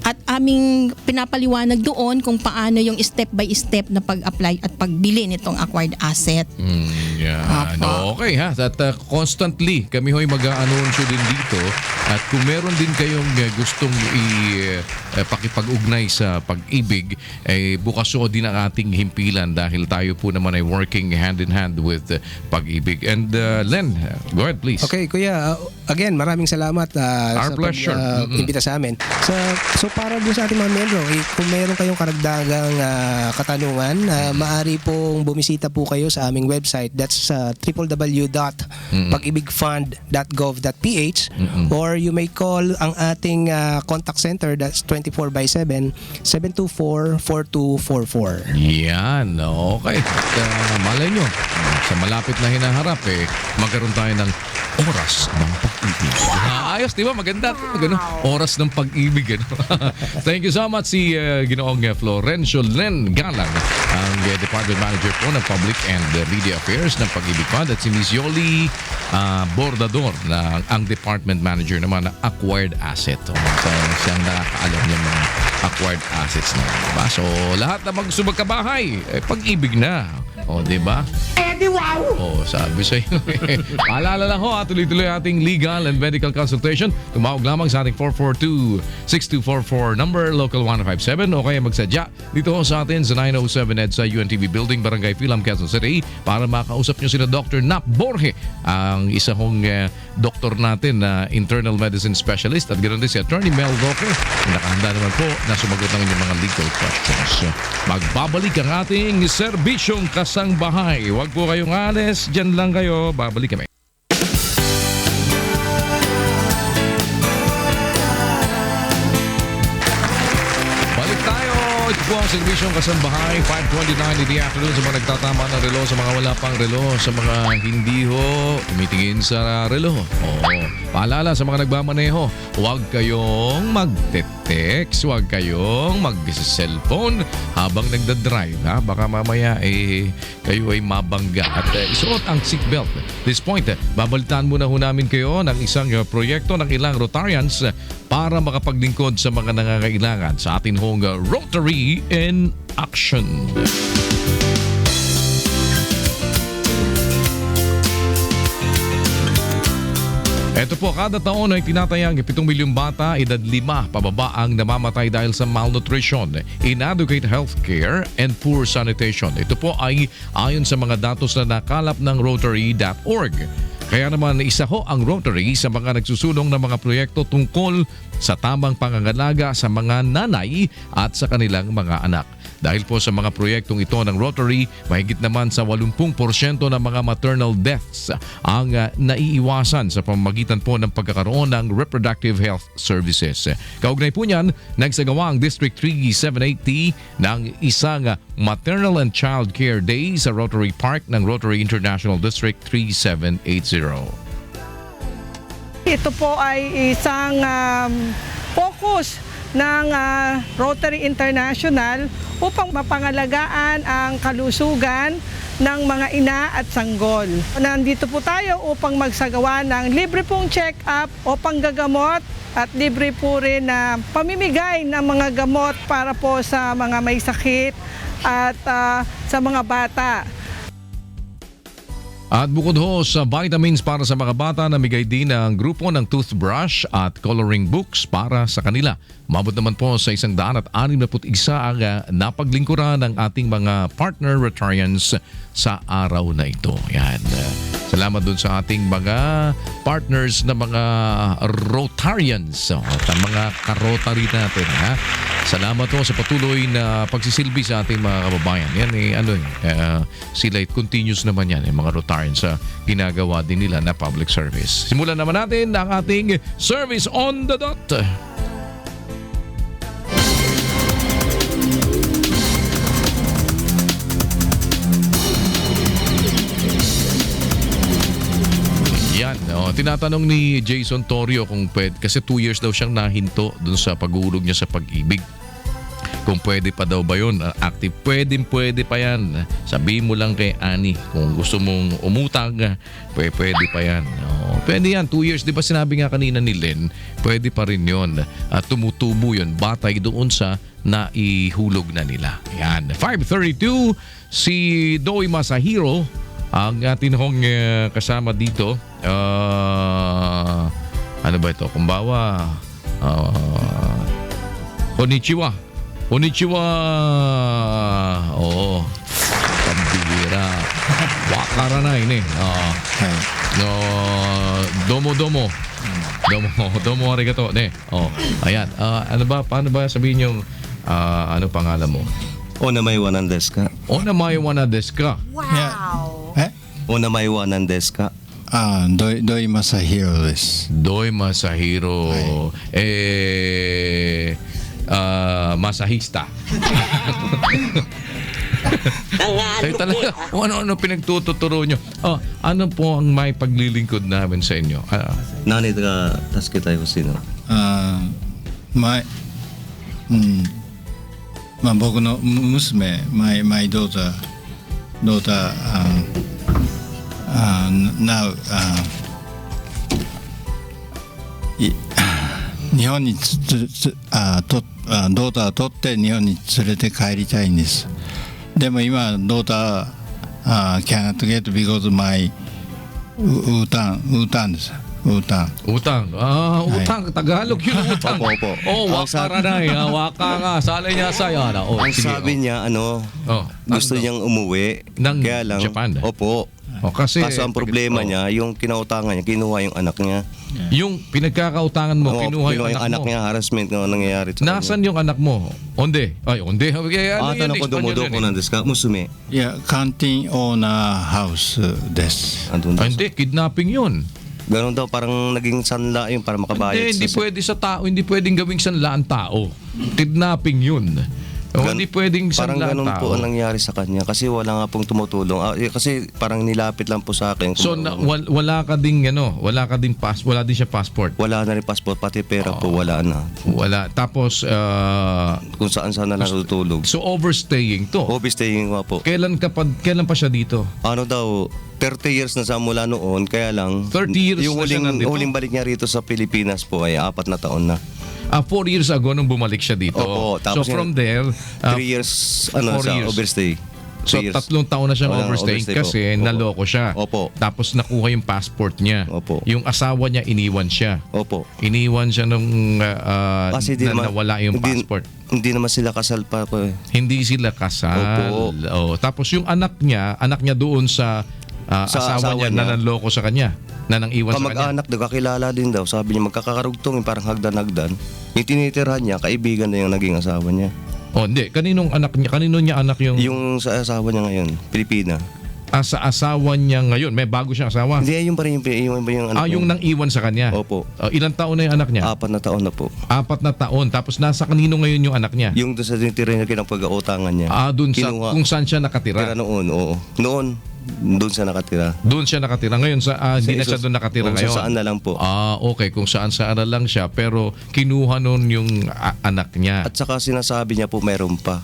at aming pinapaliwanag doon kung paano yung step by step na pag-apply at pagbili nitong acquired asset. Yan. Okay ha. At constantly kami ho'y mag-aanunsyo din dito at kung meron din kayong gustong pakipag-ugnay sa Pag-ibig, bukas o din ang ating himpilan dahil tayo po naman ay working hand in hand with Pag-ibig. And Len, go ahead please. Okay, Kuya. Again, maraming salamat Our sa pleasure. imbita sa amin. So para dun sa ating mga membro, kung meron kayong karagdagang katanungan, maaari pong bumisita po kayo sa aming website. That's www.pagibigfund.gov.ph or you may call ang ating contact center, that's 24/7 724-4244. Yan, okay. At malay nyo, sa malapit na hinaharap magkaroon tayo ng oras ng Ayos, di ba? Maganda. Ano? Oras ng pag-ibig. Ano? Thank you so much si Ginoong Florencio Len Galang, ang Department Manager po ng Public and Media Affairs ng Pag-ibig Fund, at si Miss Yoli Bordador, na ang Department Manager naman ng Acquired Asset. So, siyang nakakaalam yung mga acquired assets na. Diba? So, lahat na magkabahay, pag-ibig na. O, di ba? Oh, sabi sa iyo. Paalala lang ho, tuloy-tuloy ating legal and medical consultation. Tumawag lamang sa ating 442-6244 number, local 157, o kaya magsadya dito ho sa atin sa 907 EDSA UNTV Building, Barangay Philam, Quezon City, para makausap nyo sila Dr. Nap Borge, ang isa hong doktor natin na internal medicine specialist, at ganoon din si Attorney Mel Roque, na nakahanda naman po na sumagot ng inyong mga legal questions. Magbabalik ang ating serbisyong kasangbahay. Huwag po kayong alis, dyan lang kayo. Babalik kami. Balik tayo. Ito po ang serbisyong kasambahay, 5:29 in the afternoon, sa mga nagtatama ng relo, sa mga wala pang relo, sa mga hindi ho tumitingin sa relo. Oo. Paalala sa mga nagmamaneho, huwag kayong magte-text, huwag kayong mag-cellphone habang nagdadrive. Ha? Baka mamaya kayo ay mabangga. At isuot ang seatbelt. This point, babalitaan muna ho namin kayo ng isang proyekto ng ilang Rotarians para makapaglingkod sa mga nangangailangan sa atin hong Rotary in Action. Ito po, kada taon ay tinatayang 7 milyong bata, edad 5 pababa, ang namamatay dahil sa malnutrition, inadequate healthcare, and poor sanitation. Ito po ay ayon sa mga datos na nakalap ng Rotary.org. Kaya naman isa ho ang Rotary sa mga nagsusulong ng mga proyekto tungkol sa tamang pangangalaga sa mga nanay at sa kanilang mga anak. Dahil po sa mga proyektong ito ng Rotary, mahigit naman sa 80% ng mga maternal deaths ang naiiwasan sa pamamagitan po ng pagkakaroon ng reproductive health services. Kaugnay po niyan, nagsagawa ang District 3780 ng isang Maternal and Child Care Day sa Rotary Park ng Rotary International District 3780. Ito po ay isang focus ng Rotary International upang mapangalagaan ang kalusugan ng mga ina at sanggol. Nandito po tayo upang magsagawa ng libre pong check-up o panggagamot at libre po rin na pamimigay ng mga gamot para po sa mga may sakit at sa mga bata. At bukod ho sa vitamins para sa mga bata, namigay din ang grupo ng toothbrush at coloring books para sa kanila. Umabot naman po sa 161 ang napaglingkuran ng ating mga partner Rotarians sa araw na ito. Yan. Salamat dun sa ating mga partners na mga Rotarians at mga karotary natin. Ha? Salamat po sa patuloy na pagsisilbi sa ating mga kababayan. Yan sila continuous naman yan, mga Rotarians sa ginagawa din nila na public service. Simulan naman natin ang ating Service on the Dot. Tinatanong ni Jason Torrio kung pwede, kasi 2 years daw siyang nahinto dun sa pag-uulog niya sa pag-ibig. Kung pwede pa daw ba yun, active, pwede pa yan. Sabihin mo lang kay Annie, kung gusto mong umutang, pwede pa yan. Pwede yan, 2 years, di ba sinabi nga kanina ni Len, pwede pa rin yun. At tumutubo yun, batay doon sa naihulog na nila. Yan, 5:32, si Doy Masahiro, ang atin hong kasama dito. Ano ba ito? Kumbawa, konnichiwa. Konnichiwa. Oo. Pambihira. Wakaranay ni. No, domo. Domo arigato. Ne. Ayan. Ano ba? Paano ba sabihin yung ano pangalan mo? Onamaiwanan desu ka? Onamaiwanan desu ka? Onamaiwanan desu ka? Doy Masahiro desu. Doy Masahiro. Masahista. Kayo Nangano talaga, ka. kung ano-ano pinagtuturo nyo. Ano po ang may paglilingkod namin sa inyo? Nanay ka, tas kita yung sino. まあ僕の娘、my daughter, now 日本にドーター取って日本に連れて帰りたいんです。でも今ドーターcannot get because my ウータンです。ウータン。 Utang. Utang. Tagalog yun, utang. Opo. Waka na waka nga. Salay niya sa'yo. Ang sabi niya, gusto niyang umuwi. Ng kaya lang, Japan? Opo. Kasi, Kaso ang problema niya, yung kinautangan niya, kinuha yung anak niya. yung pinagkakautangan mo, kinuha yung anak mo. niya, harassment na nangyayari sa Nasaan yung anak mo? Onde? Ay, onde. Ano yan? 子供どこなんですか娘。いや、カンティンオーナーハウスです。 Andun daw. Hindi, kidnapping yun. Ganon daw, parang naging sanla yun para makabayad. Hindi pwede sa tao, hindi pwedeng gawing sanlaan tao. Kidnapping yun. Hindi pwedeng Parang sanlaan ganon tao. po ang nangyari sa kanya kasi wala nga pong tumutulong. Kasi parang nilapit lang po sa akin. So wala ka ding wala din siya passport. Wala na rin passport, pati pera po wala na. Wala. Tapos Kung saan na natutulog. so overstaying to. Overstaying nga po. Kailan pa siya dito? Ano daw, 30 years na sa mula noon, kaya lang 30 years yung na siya nandito? huling balik niya rito sa Pilipinas po ay 4 na taon na. 4 years ago nung bumalik siya dito. Opo, So tapos from there 3 years 4 sa years. overstay. So 3 years. 3 taon na siyang Walang overstaying overstay po. kasi Opo. naloko siya. Opo. Tapos nakuha yung passport niya. Opo. Yung asawa niya iniwan siya. Opo. Iniwan siya nung Kasi di naman, nawala yung hindi- passport. Hindi naman sila kasal pa po eh. Hindi sila kasal. Opo. Tapos yung anak niya doon sa, Sa asawa niya na nanloko sa kanya, na nang iwan sa kanya. Kamag-anak daw, kakilala din daw. Sabi niya magkakakarugtong, parang hagdan-hagdan. Yung tinitirhan niya, kaibigan na yung naging asawa niya. Hindi. Kanino niya anak yung... Yung sa asawa niya ngayon, Pilipina. sa asawa niya ngayon. May bago siyang asawa. Hindi, yung pa rin yung anak Yung niya. nang iwan sa kanya. Opo. Ilang taon na yung anak niya? 4 na taon na po. 4 na taon. Tapos nasa kanino ngayon yung anak niya? Yung doon sa tinitira niya kinapag-autangan niya. Doon sa Kinuha. kung saan siya nakatira. Tira noon, oo. Noon, doon siya nakatira. Doon siya nakatira. Ngayon hindi na siya doon nakatira ngayon. Sa saan na lang po. Okay. Kung saan na lang siya. Pero kinuha noon yung anak niya. At saka sinasabi niya po meron pa.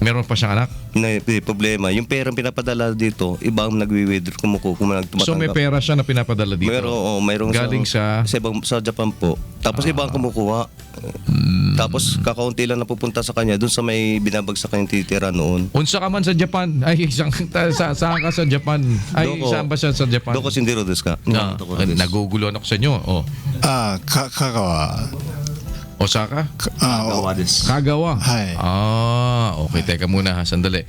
Meron pa siyang anak? Na problema. Yung perang pinapadala dito, iba ang nagwi-withdraw kung nagtumatanggap. So may pera siya na pinapadala dito? Mayroong Galing sa Japan po. Tapos iba ang kumukuha. Tapos kakaunti lang napupunta sa kanya doon sa may binabagsak kanyang titira noon. Unsa ka man sa Japan? Saan ka sa Japan? Saan ba siya sa Japan? Doko sindiro desu ka? Naguguluhan ako sa inyo. 香川。 Osaka? Kagawa desu. Kagawa? Hi. Okay. Teka muna ha. Sandali.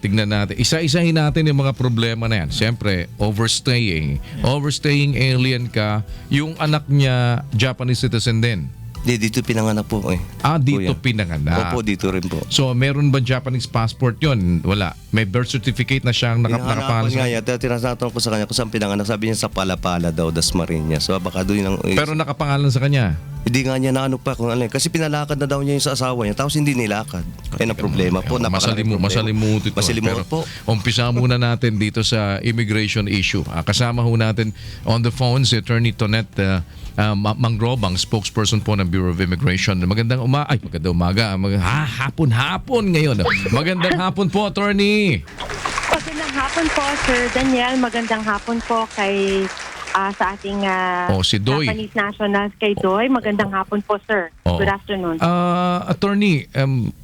Tignan natin. Isa-isahin natin yung mga problema na yan. Siyempre, overstaying. Overstaying alien ka. Yung anak niya, Japanese citizen din. Dito pinanganak po eh. Dito Kuya. pinanganak. Opo, dito rin po. So, meron ba Japanese passport yon? Wala. May birth certificate na siyang nakapangalan Pinahanapan nga sa... niya. Tinatanong ko sa kanya kung saan pinanganak. Sabi niya sa Palapala daw, Dasmariñas. So baka doon yung... Pero nakapangalan sa kanya. Hindi nga niya naano pa kung ano. Kasi pinalakad na daw niya yung sa asawa niya. Tapos hindi nilakad. Yan ang problema po. Masalimuot ito. Masalimuot po. Umpisa muna natin dito sa immigration issue. Kasama ho natin on the phone si Attorney Tonette Mangrobang, spokesperson po ng Bureau of Immigration. Magandang umaga. Hapon ngayon. Magandang hapon po, Attorney. Magandang hapon po, Sir Daniel. Magandang hapon po kay sa ating si Doy. Japanese nationals kay Doy. Magandang hapon po, Sir. Good afternoon. Attorney,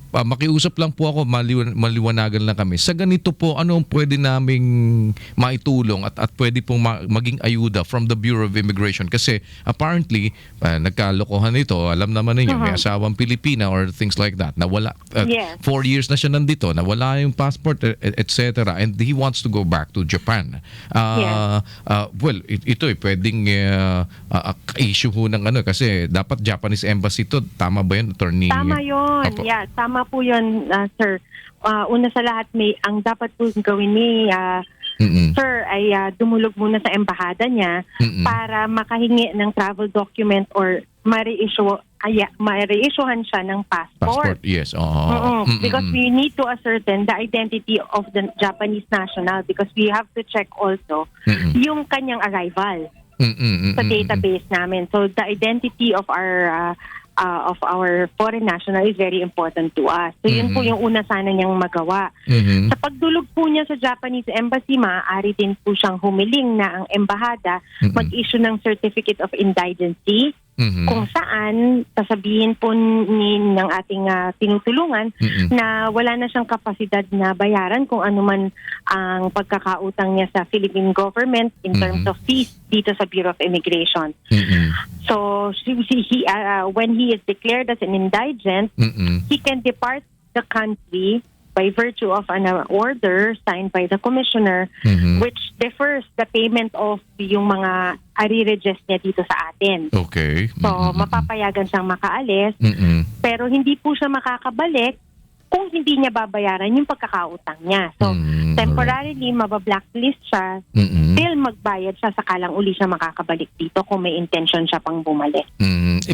makiusap lang po ako, maliwanagan lang kami. Sa ganito po, ano ang pwede naming maitulong at pwede pong maging ayuda from the Bureau of Immigration? Kasi apparently, nagkalokohan ito. Alam naman ninyo, may asawang Pilipina or things like that. Nawala, 4 years na siya nandito. Nawala yung passport, etc. And he wants to go back to Japan. Well, ito pwedeng issue ho ng kasi dapat Japanese embassy to. Tama ba yun, Attorney? Tama yun. Opo. Yeah, tama po yun, Sir. Una sa lahat, ang dapat po gawin ni Sir ay dumulog muna sa embahada niya para makahingi ng travel document or ma-reissuehan siya ng passport. Passport, yes. Oo. Because we need to ascertain the identity of the Japanese national because we have to check also yung kanyang arrival sa database namin. So the identity of our foreign national is very important to us. So yun po yung una sana niyang magawa. Sa pagdulog po niya sa Japanese Embassy, maaari din po siyang humiling na ang embahada mag-issue ng Certificate of Indigency kung saan sasabihin po ng ating tinutulungan na wala na siyang kapasidad na bayaran kung ano man ang pagkakautang niya sa Philippine government in terms of fees dito sa Bureau of Immigration. So when he is declared as an indigent, he can depart the country by virtue of an order signed by the commissioner which defers the payment of yung mga arrearages niya dito sa atin. Okay. So, mapapayagan siyang makaalis, pero hindi po siya makakabalik kung hindi niya babayaran yung pagkakautang niya. So, temporarily, mabablacklist siya till magbayad siya, sakalang uli siya makakabalik dito kung may intention siya pang bumalik.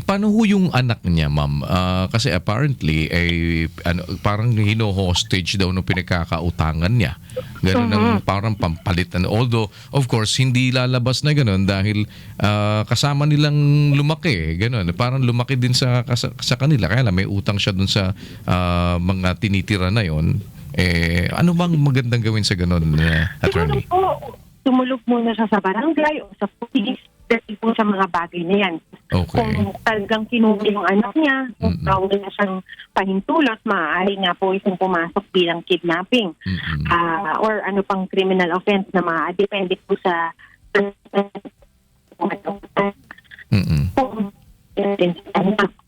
Paano ho yung anak niya, ma'am? Kasi apparently, parang hino-hostage daw nung pinagkakautangan niya. Ganun ang parang pampalitan. Although, of course, hindi lalabas na ganun dahil kasama nilang lumaki. Ganun. Parang lumaki din sa kanila. Kaya lang, may utang siya dun sa mga tinitira na yon. Ano bang magandang gawin sa ganun, attorney? Siguro po, tumulog muna siya sa barangay o sa police dahil po sa mga bagay na yan. Okay. Kung talagang kinuha yung anak niya, kung wala siyang pahintulot, maaari nga po itong pumasok bilang kidnapping or ano pang criminal offense na depende po sa kung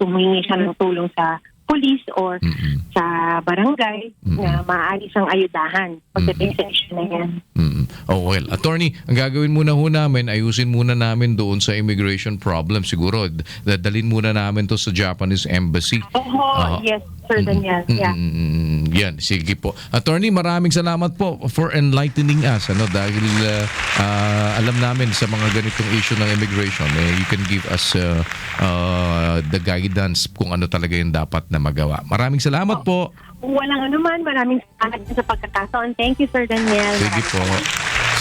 tumingi siya ng tulong sa police or sa barangay na maaari siyang ayudahan pagdating sa issue na yan. Oh, well, attorney, ang gagawin muna ho namin, ayusin muna namin doon sa immigration problem siguro. Dadalhin muna namin to sa Japanese Embassy. Yes, Sir Daniel. Yeah. Yan, sige po. Attorney, maraming salamat po for enlightening us dahil alam namin sa mga ganitong issue ng immigration, you can give us the guidance kung ano talaga yung dapat na magawa. Maraming salamat po. Walang anuman. Maraming salamat sa pagkakataon. Thank you, Sir Daniel. Sige po.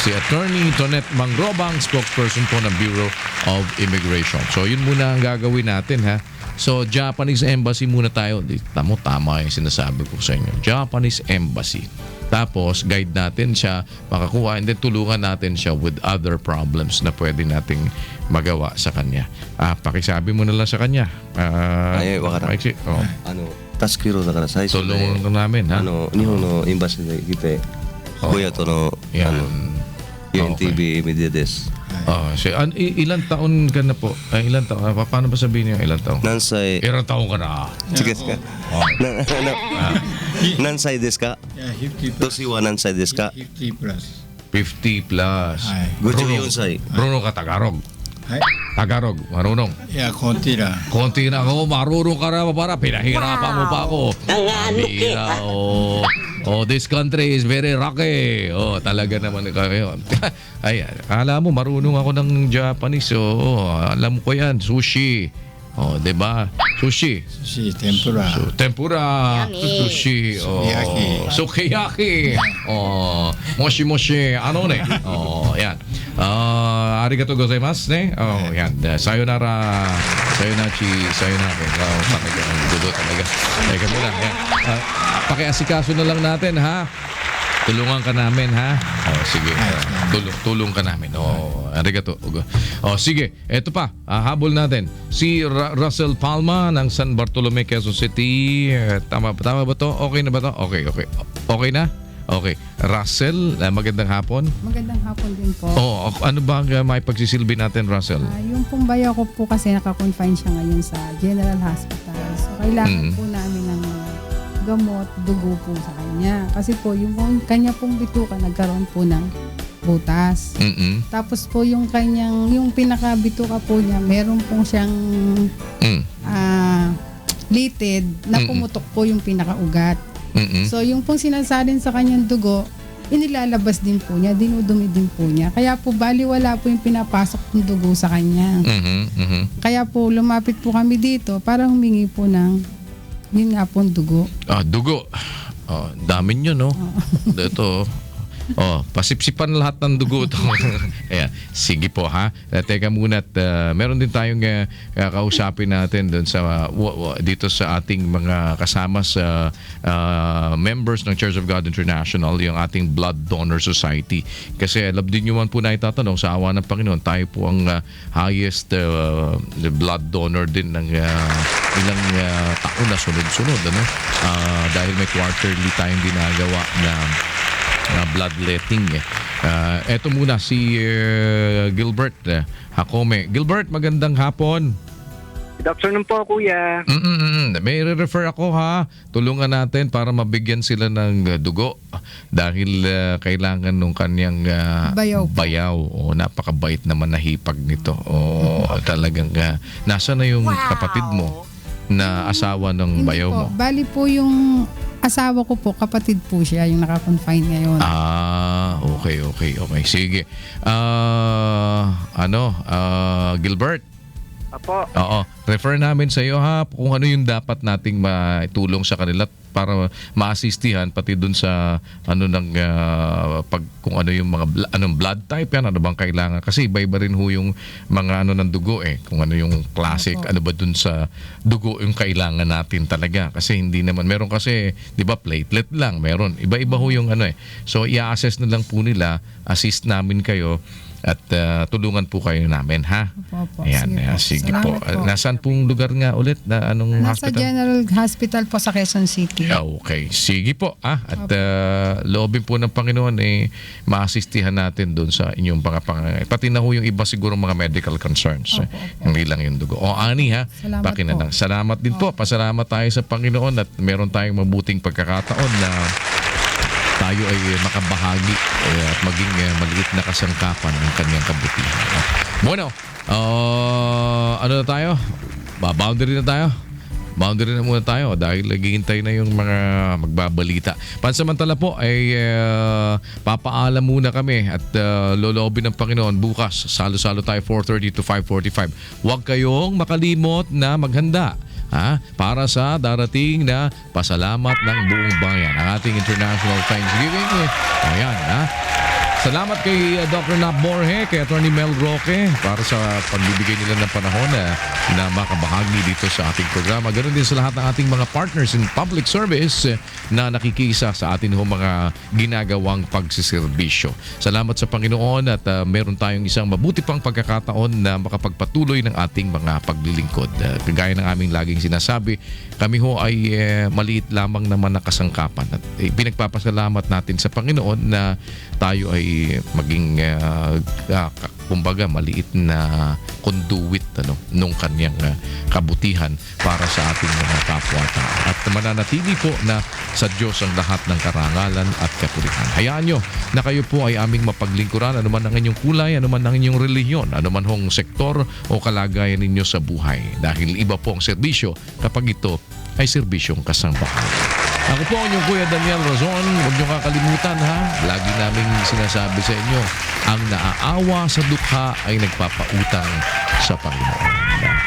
Si Attorney Tonette Mangrobang, spokesperson po ng Bureau of Immigration. So, yun muna ang gagawin natin, ha? So, Japanese Embassy muna tayo. Tama yung sinasabi ko sa inyo. Japanese Embassy. Tapos, guide natin siya, makakuha, and then tulungan natin siya with other problems na pwede nating magawa sa kanya. Pakisabi mo na lang sa kanya. Wakara. Taskiro da kara sai. Tulungan ka namin, ha? Nihon no embassy de kite. Boyato no UNTB media desu. Ilan taon ka na po? Ilan taon? Paano ba sabihin niyo ilan taon? Nansai. Ilan taon ka na? Sige ka. Nansai desu ka? 50 plus. Toshi wa nansai desu ka? 50 plus. 50 plus. 54 歳. Bruno ka Tagalog. Tagalog, marunong. Konti lang. Konti na ako, marunong ka na para pinahirapan mo pa ako. This country is very rocky. Talaga naman kayo. Ay, akala mo marunong ako ng Japanese. Alam ko yan, sushi. Diba? Sushi. Sushi, tempura. Tempura. Sushi. Sukiyaki. Moshi-moshi. Yan. Arigatou gozaimasu, ne? Yan. Sayonara. Sayonara. Talagang gulo talaga. Teka muna. Yan. Pakiasikaso na lang natin, ha? Tulungan ka namin, ha? Sige. Tulong ka namin. Arigato. Sige. Eto pa. Habol natin. Si Russell Palma ng San Bartolome, Quezon City. Tama ba to? Okay na ba to? Okay. Okay na? Okay. Russell, magandang hapon. Magandang hapon din po. Ano ba ang may pagsisilbi natin, Russell? Yung pong bayo ko po kasi nakakonfine siya ngayon sa General Hospital. So, kailangan po namin ng gamot, dugo po sa kanya. Kasi po, yung kanya pong bituka nagkaroon po ng butas. Tapos po yung pinakabituka po niya, meron pong siyang litid na pumutok po yung pinakaugat. So yung pong sinasalin sa kanyang dugo, inilalabas din po niya, dinudumi din po niya. Kaya po baliwala po yung pinapasok ng dugo sa kanya. Kaya po lumapit po kami dito para humingi po ng yun nga po dugo. Dugo. Dami nyo, no? Ito. Pasipsipan lahat ng dugo ito. Ayan. Sige po, ha? Teka muna at meron din tayong kausapin natin dun sa dito sa ating mga kasama sa members ng Church of God International, yung ating Blood Donor Society. Kasi alam din nyo man po na itatanong, sa awa ng Panginoon, tayo po ang highest blood donor din ng ilang taon na sunod-sunod. Ano? Dahil may quarterly tayong ginagawa na bloodletting. Eto muna si Gilbert Hakome. Gilbert, magandang hapon. Good afternoon po, Kuya. May refer ako, ha. Tulungan natin para mabigyan sila ng dugo dahil kailangan nung kanyang bayaw. Napakabait naman na hipag nito. Talagang nasa na yung kapatid mo na asawa ng bayaw mo? Bali po yung asawa ko po, kapatid po siya, yung naka-confine ngayon. Okay. Sige. Gilbert? Apo. Oo. Refer namin sa iyo, ha, kung ano yung dapat nating maitulong sa kanila para ma-assistihan pati dun sa kung ano yung mga anong blood type yan, ano bang kailangan, kasi iba-iba rin ho yung mga ng dugo kung ano yung classic, ano ba dun sa dugo yung kailangan natin talaga, kasi hindi naman meron kasi 'di ba platelet lang, meron iba-iba ho yung so i-assess na lang po nila, assist namin kayo at tulungan po kayo namin, ha? Opo. Ayan, sige po. Nasaan pong lugar nga ulit? Anong Nasa hospital? General Hospital po sa Quezon City. Okay. Sige po. At loobin po ng Panginoon ma-assistihan natin doon sa inyong pangangailangan. Pati na ho yung iba siguro mga medical concerns. Hindi lang yung dugo. Ani, ha? Salamat po. Salamat din po. Pasalamat tayo sa Panginoon at meron tayong mabuting pagkakataon na tayo ay makabahagi at maging maliit na kasangkapan ng kanyang kabutihan. Bueno, ano na tayo? Boundary na tayo? Boundary na muna tayo dahil naghihintay na yung mga magbabalita. Pansamantala po ay papaalam muna kami at loloobin ng Panginoon bukas. Salo-salo tayo 4:30 to 5:45. Huwag kayong makalimot na maghanda para sa darating na pasalamat ng buong bayan, ang ating International Thanksgiving. Ayan, salamat kay Dr. Nap Borge, kay Attorney Mel Roque para sa pagbibigay nila ng panahon na makabahagi dito sa ating programa. Ganoon din sa lahat ng ating mga partners in public service na nakikisa sa atin mga ginagawang pagsiservisyo. Salamat sa Panginoon at meron tayong isang mabuti pang pagkakataon na makapagpatuloy ng ating mga paglilingkod. Kagaya ng aming laging sinasabi, kami ay maliit lamang naman na kasangkapan at pinagpapasalamat natin sa Panginoon na tayo ay maging kumbaga maliit na conduit nung kanyang kabutihan para sa ating mga kapwa-tao. At mananatili po na sa Diyos ang lahat ng karangalan at kapurihan. Hayaan nyo na kayo po ay aming mapaglingkuran, anuman ang inyong kulay, anuman ang inyong relihiyon, anuman hong sektor o kalagayan ninyo sa buhay. Dahil iba po ang serbisyo kapag ito ay serbisyong kasangbahay. Ako po ang inyong Kuya Daniel Razon. Huwag niyo kakalimutan, ha. Lagi naming sinasabi sa inyo, ang naaawa sa dukha ay nagpapautang sa Panginoon.